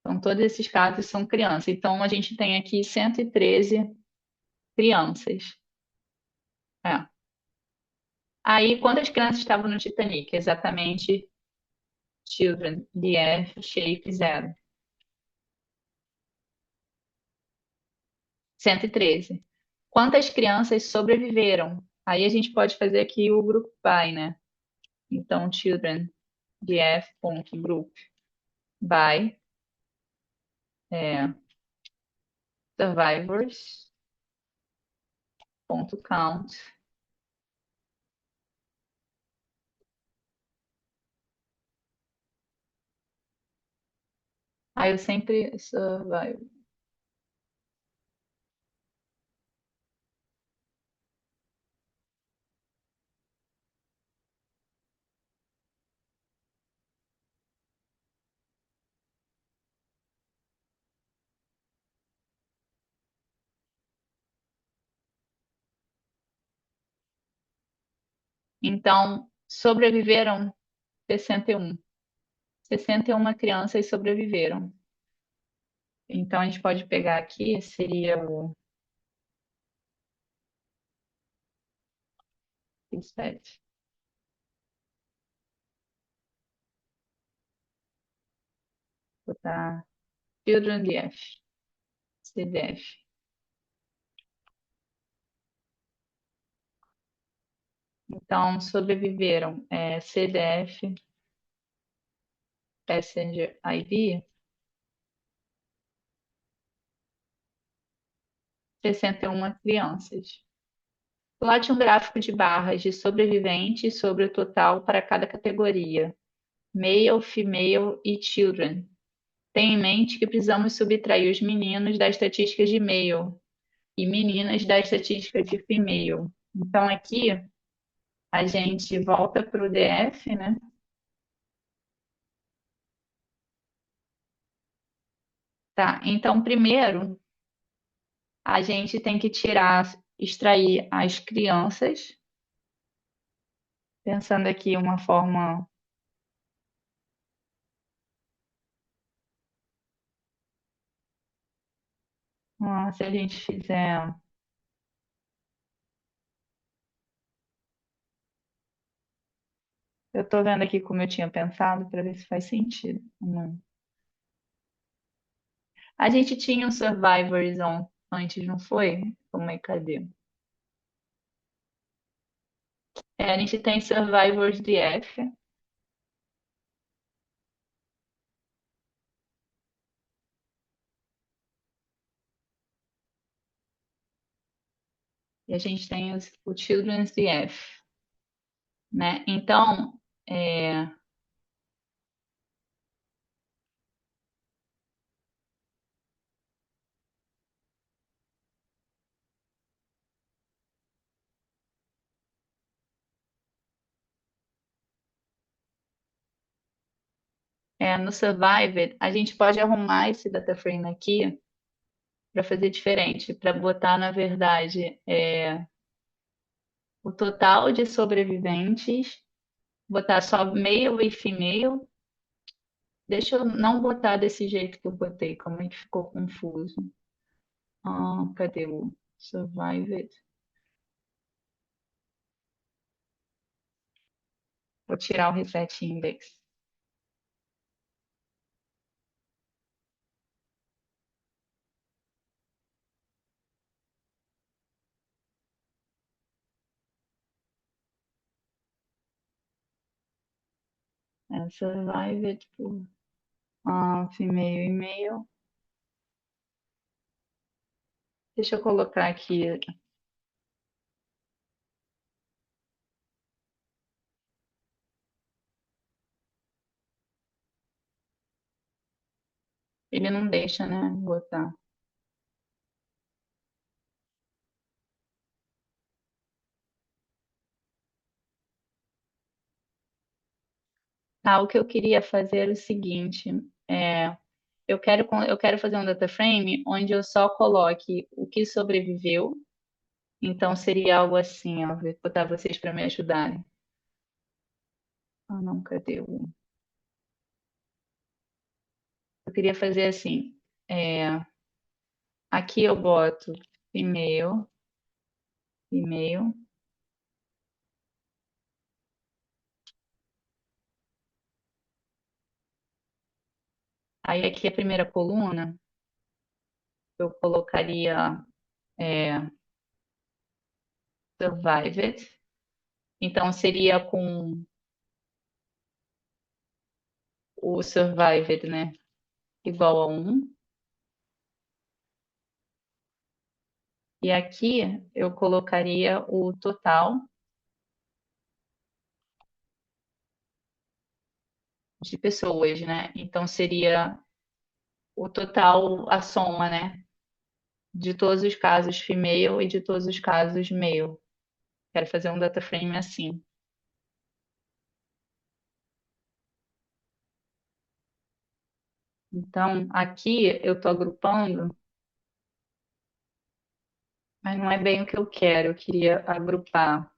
Então, todos esses casos são crianças. Então, a gente tem aqui 113 crianças. É. Aí, quantas crianças estavam no Titanic? Exatamente, children df shape 0. 113. Quantas crianças sobreviveram? Aí a gente pode fazer aqui o grupo by, né? Então, children de f.group by survivors.count. Aí eu sempre survive. Então, sobreviveram 61. 61 crianças sobreviveram. Então, a gente pode pegar aqui, seria o 7. Botar children df, cdf. Então, sobreviveram cdf, passenger ID, 61 crianças. Plot um gráfico de barras de sobreviventes sobre o total para cada categoria: male, female e children. Tenha em mente que precisamos subtrair os meninos das estatísticas de male e meninas da estatística de female. Então, aqui a gente volta para o DF, né? Tá, então, primeiro, a gente tem que extrair as crianças, pensando aqui uma forma. Se a gente fizer. Eu estou vendo aqui como eu tinha pensado para ver se faz sentido. A gente tinha um Survivors antes, não foi? Como é, cadê? A gente tem Survivors DF. E a gente tem o Children's DF, né? Então, é, No Survivor, a gente pode arrumar esse data frame aqui para fazer diferente, para botar, na verdade, o total de sobreviventes, botar só male e female. Deixa eu não botar desse jeito que eu botei, como é que ficou confuso. Cadê o Survivor? Vou tirar o Reset Index. Survivor, tipo, female e male. Deixa eu colocar aqui. Ele não deixa, né? Botar. O que eu queria fazer era o seguinte: é, eu quero fazer um data frame onde eu só coloque o que sobreviveu. Então seria algo assim, ó, vou botar vocês para me ajudarem. Não, cadê o. Eu queria fazer assim. é, Aqui eu boto e-mail, e-mail. Aí aqui a primeira coluna eu colocaria é, survived. Então seria com o survived, né? Igual a 1. E aqui eu colocaria o total de pessoas, né? Então seria o total, a soma, né? De todos os casos female e de todos os casos male. Quero fazer um data frame assim. Então, aqui eu estou agrupando, mas não é bem o que eu quero. Eu queria agrupar.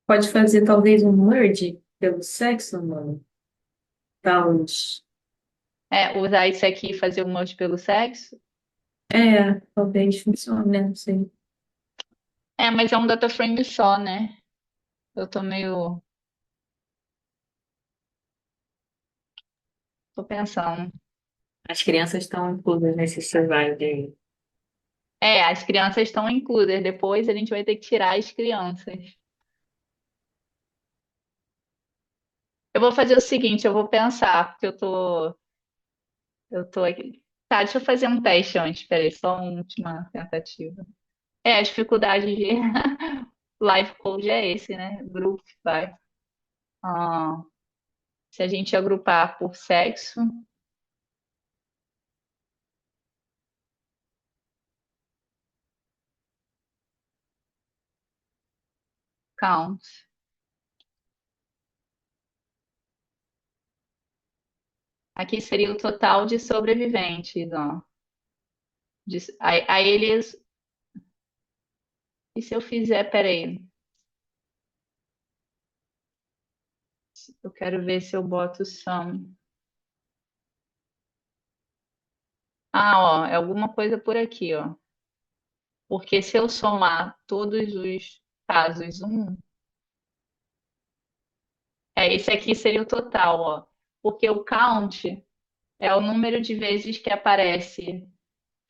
Pode fazer talvez um merge pelo sexo, mano. Tá onde? Usar isso aqui e fazer o merge pelo sexo. Talvez funcione, né? Não sei. Mas é um data frame só, né? Eu tô meio. Tô pensando. As crianças estão inclusas nesse survival aí. As crianças estão inclusas. Depois a gente vai ter que tirar as crianças. Eu vou fazer o seguinte, eu vou pensar, porque eu tô aqui. Tá, deixa eu fazer um teste antes, peraí, só uma última tentativa. A dificuldade de live code é esse, né? Group vai. Ah, Se a gente agrupar por sexo, count. Aqui seria o total de sobreviventes, ó. Aí eles. E se eu fizer, peraí, eu quero ver se eu boto sum. Ó, é alguma coisa por aqui, ó. Porque se eu somar todos os casos, esse aqui seria o total, ó. Porque o count é o número de vezes que aparece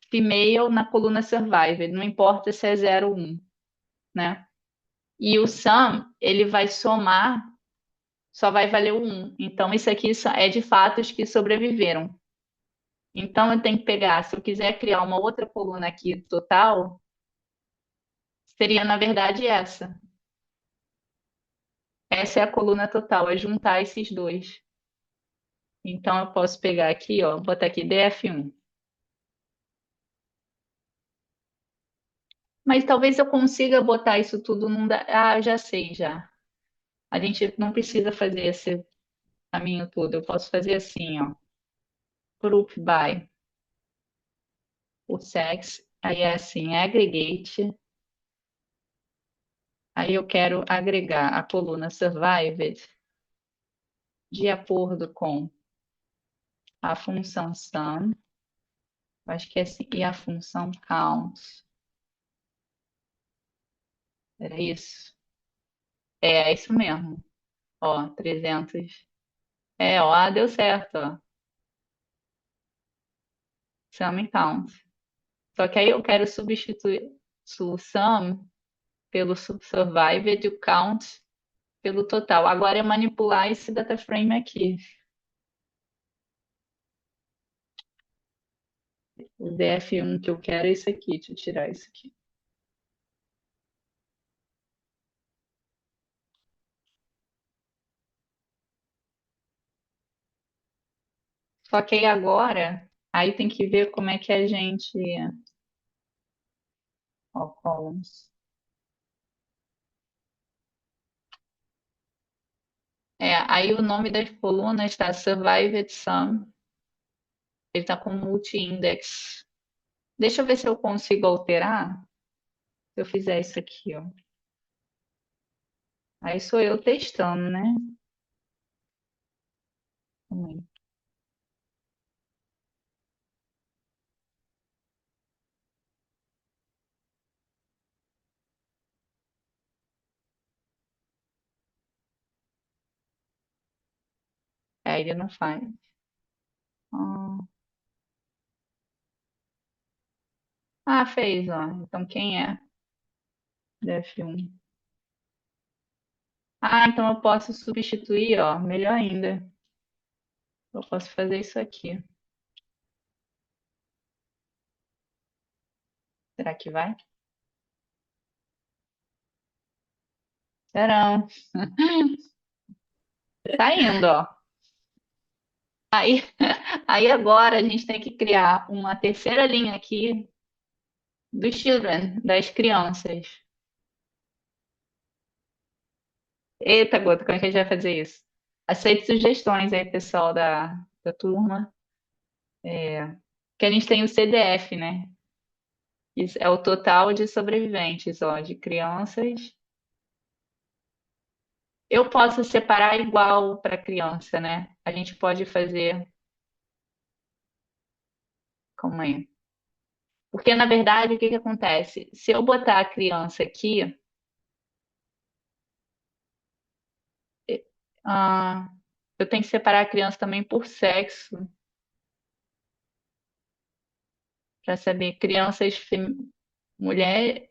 female na coluna survivor, não importa se é 0 ou 1, né? E o sum, ele vai somar, só vai valer o 1. Então, isso aqui é de fatos que sobreviveram. Então, eu tenho que pegar, se eu quiser criar uma outra coluna aqui total, seria na verdade essa. Essa é a coluna total, é juntar esses dois. Então, eu posso pegar aqui, ó, botar aqui DF1. Mas talvez eu consiga botar isso tudo num. Eu já sei já. A gente não precisa fazer esse caminho todo. Eu posso fazer assim, ó. Group by o sex. Aí é assim, aggregate. Aí eu quero agregar a coluna survived de acordo com a função sum. Acho que é assim. E a função count. Era isso? É isso mesmo. Ó, 300. É, ó, deu certo, ó. Sum e count. Só que aí eu quero substituir o sum pelo survived e o count pelo total. Agora é manipular esse data frame aqui. O DF1 que eu quero é isso aqui. Deixa eu tirar isso aqui. Só que aí agora, aí tem que ver como é que a gente. Ó, columns. É, aí o nome das colunas está Survived Sum. Ele está com multi-index. Deixa eu ver se eu consigo alterar. Se eu fizer isso aqui, ó. Aí sou eu testando, né? Calma aí. Aí ele não faz. Ah, fez, ó. Então quem é? DF1. Ah, então eu posso substituir, ó. Melhor ainda. Eu posso fazer isso aqui. Será que vai? Serão. Tá indo, ó. Aí, aí agora a gente tem que criar uma terceira linha aqui dos children, das crianças. Eita, gota, como é que a gente vai fazer isso? Aceite sugestões aí, pessoal da turma. Que a gente tem o CDF, né? Isso é o total de sobreviventes, ó, de crianças. Eu posso separar igual para criança, né? A gente pode fazer. Calma aí. Porque, na verdade, o que que acontece? Se eu botar a criança aqui, ah, eu tenho que separar a criança também por sexo, para saber crianças, mulher,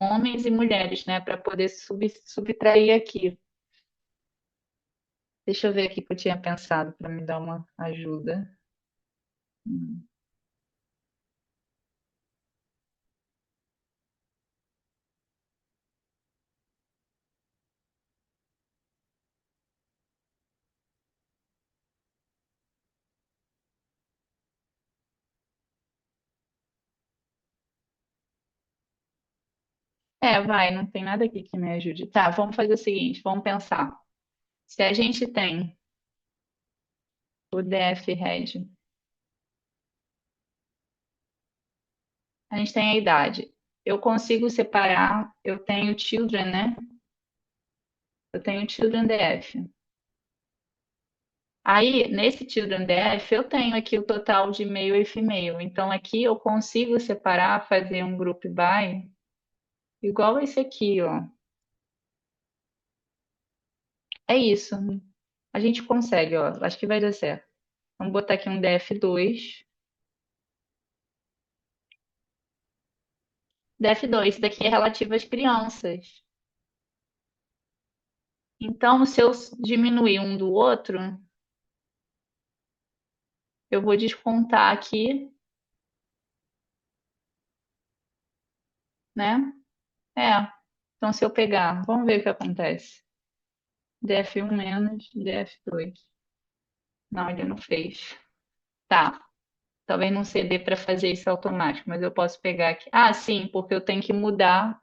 homens e mulheres, né? Para poder subtrair aqui. Deixa eu ver aqui o que eu tinha pensado para me dar uma ajuda. Hum. É, vai, não tem nada aqui que me ajude. Tá, vamos fazer o seguinte, vamos pensar. Se a gente tem o DF Red, a gente tem a idade. Eu consigo separar, eu tenho children, né? Eu tenho children DF. Aí, nesse children DF, eu tenho aqui o total de male e female. Então, aqui eu consigo separar, fazer um group by, igual esse aqui, ó. É isso. A gente consegue, ó. Acho que vai dar certo. Vamos botar aqui um DF2. DF2, isso daqui é relativo às crianças. Então, se eu diminuir um do outro, eu vou descontar aqui, né? É. Então, se eu pegar, vamos ver o que acontece. DF1 menos DF2. Não, ele não fez. Tá. Talvez não CD para fazer isso automático, mas eu posso pegar aqui. Ah, sim, porque eu tenho que mudar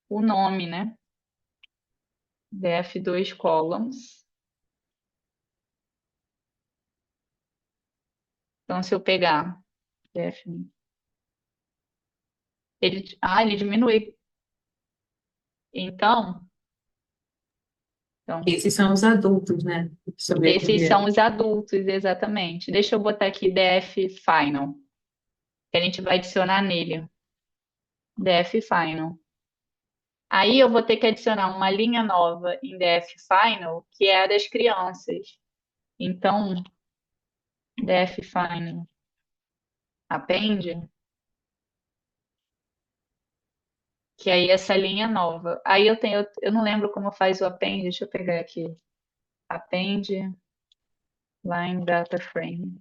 o nome, né? df2 columns. Então, se eu pegar df, ele diminui. Então, Esses são os adultos, né? Que esses são sobreviveram. os adultos, exatamente. Deixa eu botar aqui df final, que a gente vai adicionar nele. Df final. Aí eu vou ter que adicionar uma linha nova em df final, que é a das crianças. Então, df final append, que aí essa linha nova. Aí eu não lembro como faz o append, deixa eu pegar aqui. Append line data frame.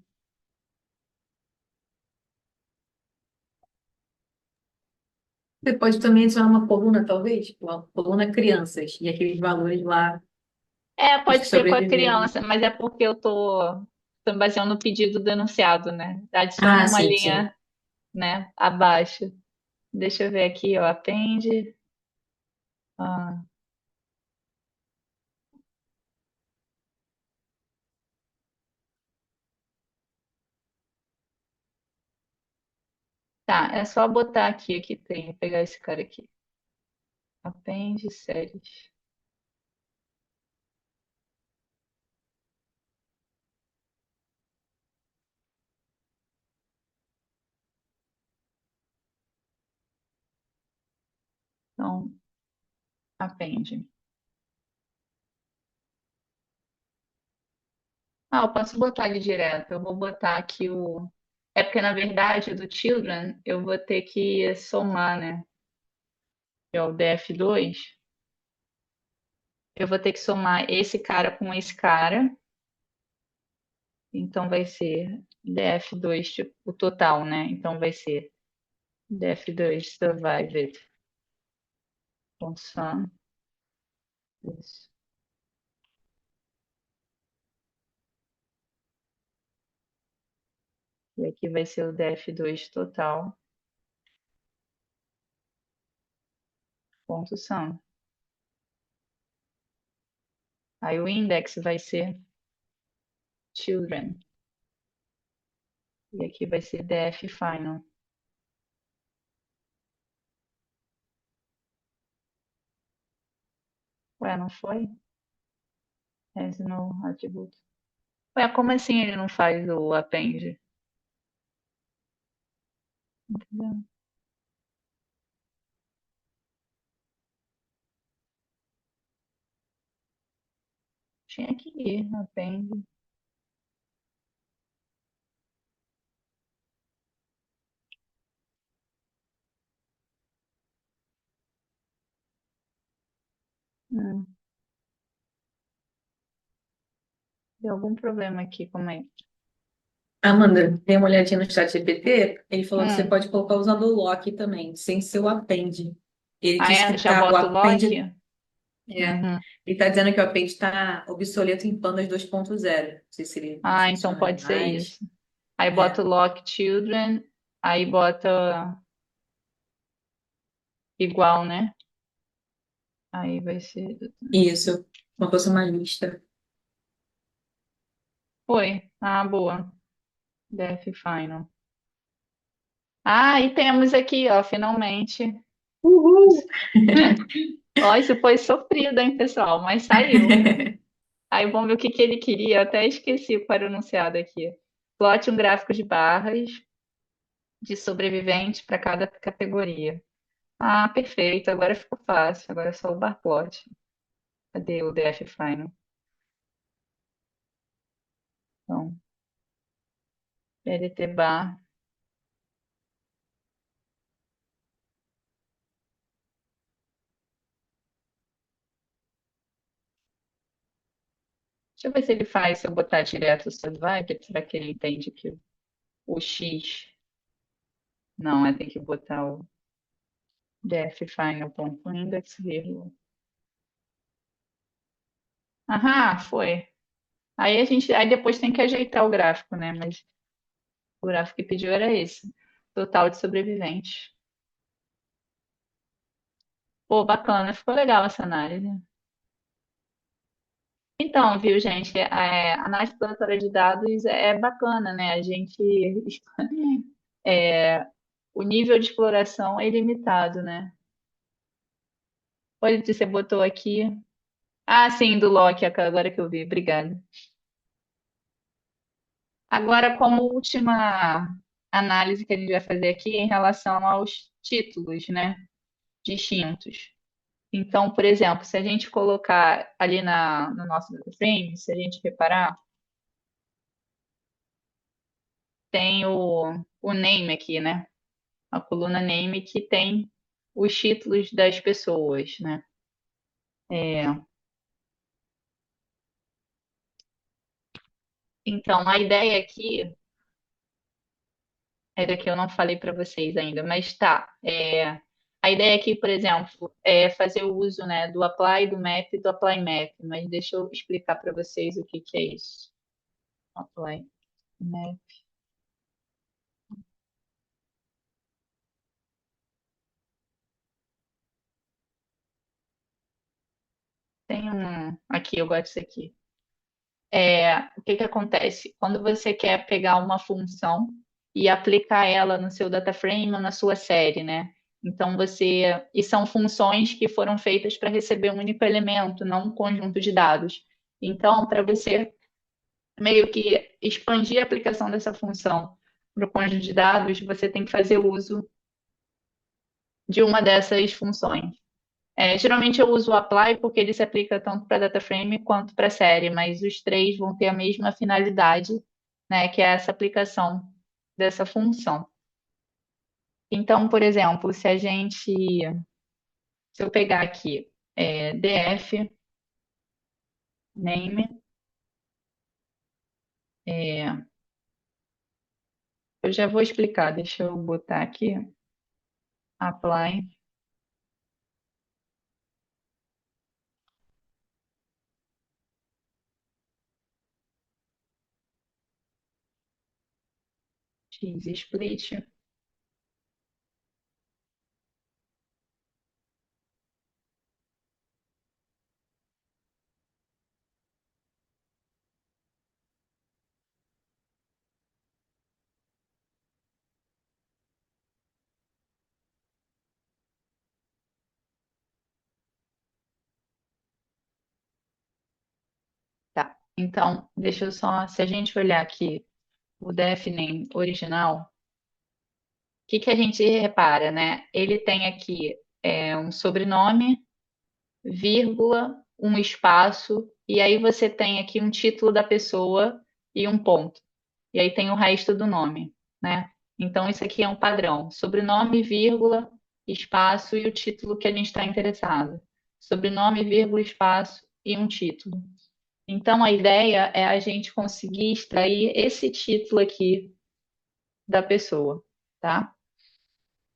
Você pode também adicionar uma coluna, talvez, tipo, uma coluna crianças, e aqueles valores lá, É, os pode que ser com a sobreviveram. criança, mas é porque tô baseando no pedido do enunciado, né? Adiciona Ah, uma sim, sim. linha, né, abaixo. Deixa eu ver aqui, ó, append. Ah, tá, é só botar aqui que tem, pegar esse cara aqui. Append séries. Então, append. Ah, eu posso botar ele direto. Eu vou botar aqui o. É porque, na verdade, do children, eu vou ter que somar, né? Que é o df2. Eu vou ter que somar esse cara com esse cara. Então, vai ser df2, tipo, o total, né? Então, vai ser df2 survived. Sum. Isso. E aqui vai ser o df2 total. Ponto sum. Aí o index vai ser children. E aqui vai ser df final. Ué, não foi? Has no attribute. Ué, como assim ele não faz o append? Entendeu? Tinha que ir, append. Hum, deu algum problema aqui, como é? Amanda, dei uma olhadinha no chat GPT, ele falou que você Hum, pode colocar usando o lock também, sem ser o append. Ele ah, disse que é? Já o bota o append, lock? é, Uhum. ele está dizendo que o append está obsoleto em Pandas 2.0. Não sei se ele não Ah, então funciona pode ser mais. isso. Aí bota É, o lock children, aí bota igual, né? Aí vai ser. isso, uma coisa uma lista. Foi. Ah, boa. Def final. Ah, e temos aqui, ó, finalmente. Uhul! Ó, isso foi sofrido, hein, pessoal? Mas saiu. Aí vamos ver o que que ele queria. Eu até esqueci qual era o enunciado aqui. Plote um gráfico de barras de sobreviventes para cada categoria. Ah, perfeito. Agora ficou fácil. Agora é só o bar plot. Cadê o DF Final? Então, LT bar. Deixa eu ver se ele faz, se eu botar direto o Survivor, será que ele entende que o X. Não, tem que botar o DF Final ponto index, vírgula. Aham, foi. Aí depois tem que ajeitar o gráfico, né? Mas o gráfico que pediu era esse. Total de sobreviventes. Pô, bacana, ficou legal essa análise. Então, viu, gente, análise exploratória de dados é bacana, né? A gente, o nível de exploração é ilimitado, né? Olha, você botou aqui. Ah, sim, do Loki, agora que eu vi, obrigada. Agora, como última análise que a gente vai fazer aqui em relação aos títulos, né, distintos. Então, por exemplo, se a gente colocar ali no nosso data frame, se a gente reparar, tem o name aqui, né? A coluna name que tem os títulos das pessoas, né? É, então, a ideia aqui era que eu não falei para vocês ainda, mas tá. A ideia aqui, por exemplo, é fazer o uso, né, do apply, do map e do apply map, mas deixa eu explicar para vocês o que que é isso. Apply map. Tem um. Aqui, eu gosto disso aqui. O que que acontece? Quando você quer pegar uma função e aplicar ela no seu data frame ou na sua série, né? Então você. E são funções que foram feitas para receber um único elemento, não um conjunto de dados. Então, para você meio que expandir a aplicação dessa função para o conjunto de dados, você tem que fazer uso de uma dessas funções. Geralmente eu uso o apply porque ele se aplica tanto para data frame quanto para série, mas os três vão ter a mesma finalidade, né, que é essa aplicação dessa função. Então, por exemplo, se eu pegar aqui df name, é, eu já vou explicar, deixa eu botar aqui apply x split. Tá. Então, deixa eu só, se a gente olhar aqui o defname original, o que que a gente repara, né? Ele tem aqui um sobrenome, vírgula, um espaço, e aí você tem aqui um título da pessoa e um ponto. E aí tem o resto do nome, né? Então, isso aqui é um padrão. Sobrenome, vírgula, espaço e o título que a gente está interessado. Sobrenome, vírgula, espaço e um título. Então, a ideia é a gente conseguir extrair esse título aqui da pessoa, tá?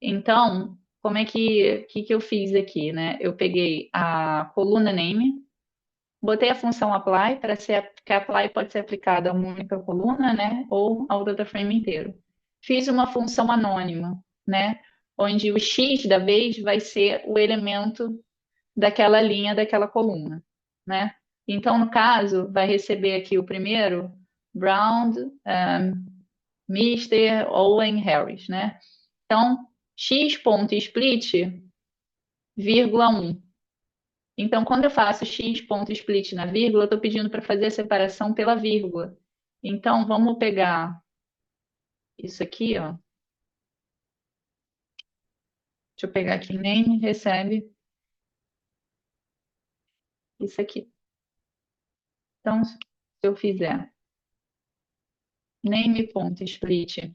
Então, como é que eu fiz aqui, né? Eu peguei a coluna name, botei a função apply para ser que a apply pode ser aplicada a uma única coluna, né? Ou ao data frame inteiro. Fiz uma função anônima, né? Onde o x da vez vai ser o elemento daquela linha, daquela coluna, né? Então, no caso, vai receber aqui o primeiro, Brown, Mr. Owen Harris, né? Então, x.split, vírgula 1. Então, quando eu faço x.split na vírgula, eu estou pedindo para fazer a separação pela vírgula. Então, vamos pegar isso aqui, ó. Deixa eu pegar aqui, name recebe isso aqui. Então, se eu fizer name.split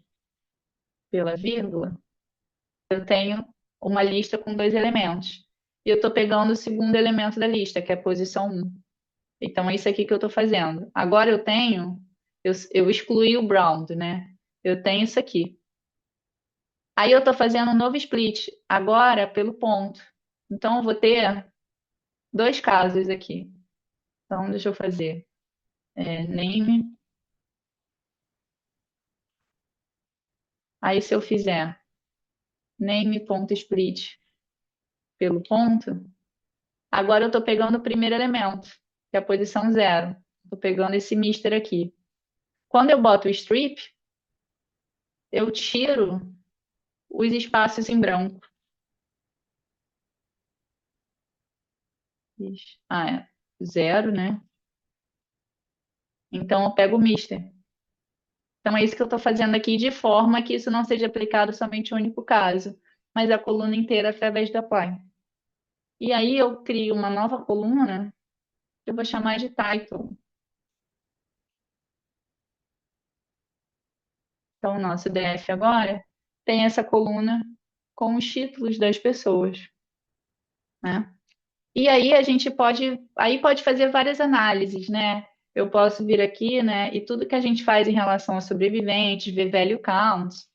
pela vírgula, eu tenho uma lista com dois elementos. E eu estou pegando o segundo elemento da lista, que é a posição 1. Então, é isso aqui que eu estou fazendo. Agora eu excluí o Brown, né? Eu tenho isso aqui. Aí eu estou fazendo um novo split, agora pelo ponto. Então, eu vou ter dois casos aqui. Então, deixa eu fazer name. Aí, se eu fizer name.split pelo ponto, agora eu estou pegando o primeiro elemento, que é a posição 0. Estou pegando esse mister aqui. Quando eu boto o strip, eu tiro os espaços em branco. É 0, né? Então eu pego o mister. Então é isso que eu estou fazendo aqui de forma que isso não seja aplicado somente em um único caso, mas a coluna inteira através do apply. E aí eu crio uma nova coluna que eu vou chamar de title. Então o nosso DF agora tem essa coluna com os títulos das pessoas, né? E aí a gente pode fazer várias análises, né? Eu posso vir aqui, né? E tudo que a gente faz em relação a sobreviventes, ver value counts.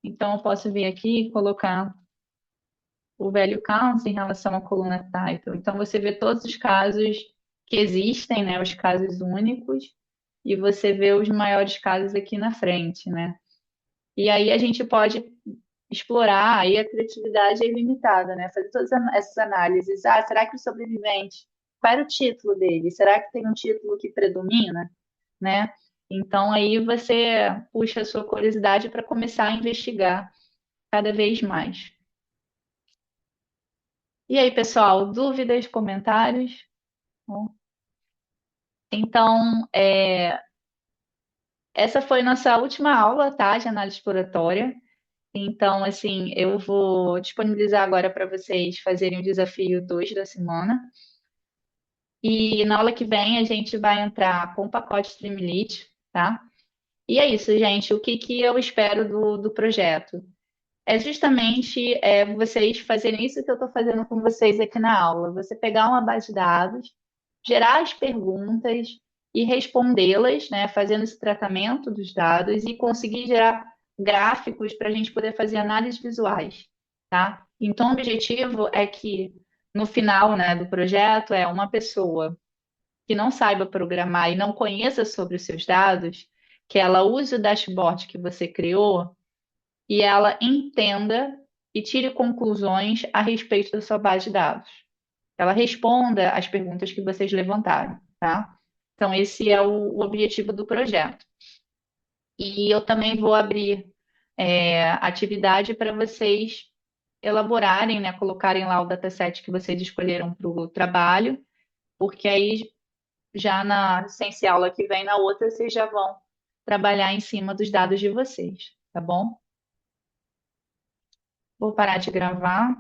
Então eu posso vir aqui e colocar o value counts em relação à coluna title. Então você vê todos os casos que existem, né? Os casos únicos, e você vê os maiores casos aqui na frente, né? E aí a gente pode explorar, aí a criatividade é ilimitada, né? Fazer todas essas análises. Ah, será que o sobrevivente, qual era o título dele? Será que tem um título que predomina, né? Então aí você puxa a sua curiosidade para começar a investigar cada vez mais. E aí, pessoal, dúvidas, comentários? Bom, então, essa foi nossa última aula, tá, de análise exploratória. Então, assim, eu vou disponibilizar agora para vocês fazerem o desafio 2 da semana. E na aula que vem a gente vai entrar com o pacote Streamlit, tá? E é isso, gente. O que que eu espero do projeto? É justamente vocês fazerem isso que eu estou fazendo com vocês aqui na aula. Você pegar uma base de dados, gerar as perguntas e respondê-las, né? Fazendo esse tratamento dos dados e conseguir gerar gráficos para a gente poder fazer análises visuais, tá? Então, o objetivo é que no final, né, do projeto é uma pessoa que não saiba programar e não conheça sobre os seus dados, que ela use o dashboard que você criou e ela entenda e tire conclusões a respeito da sua base de dados. Ela responda às perguntas que vocês levantaram, tá? Então, esse é o objetivo do projeto. E eu também vou abrir atividade para vocês elaborarem, né, colocarem lá o dataset que vocês escolheram para o trabalho, porque aí já sem ser aula que vem, na outra, vocês já vão trabalhar em cima dos dados de vocês, tá bom? Vou parar de gravar.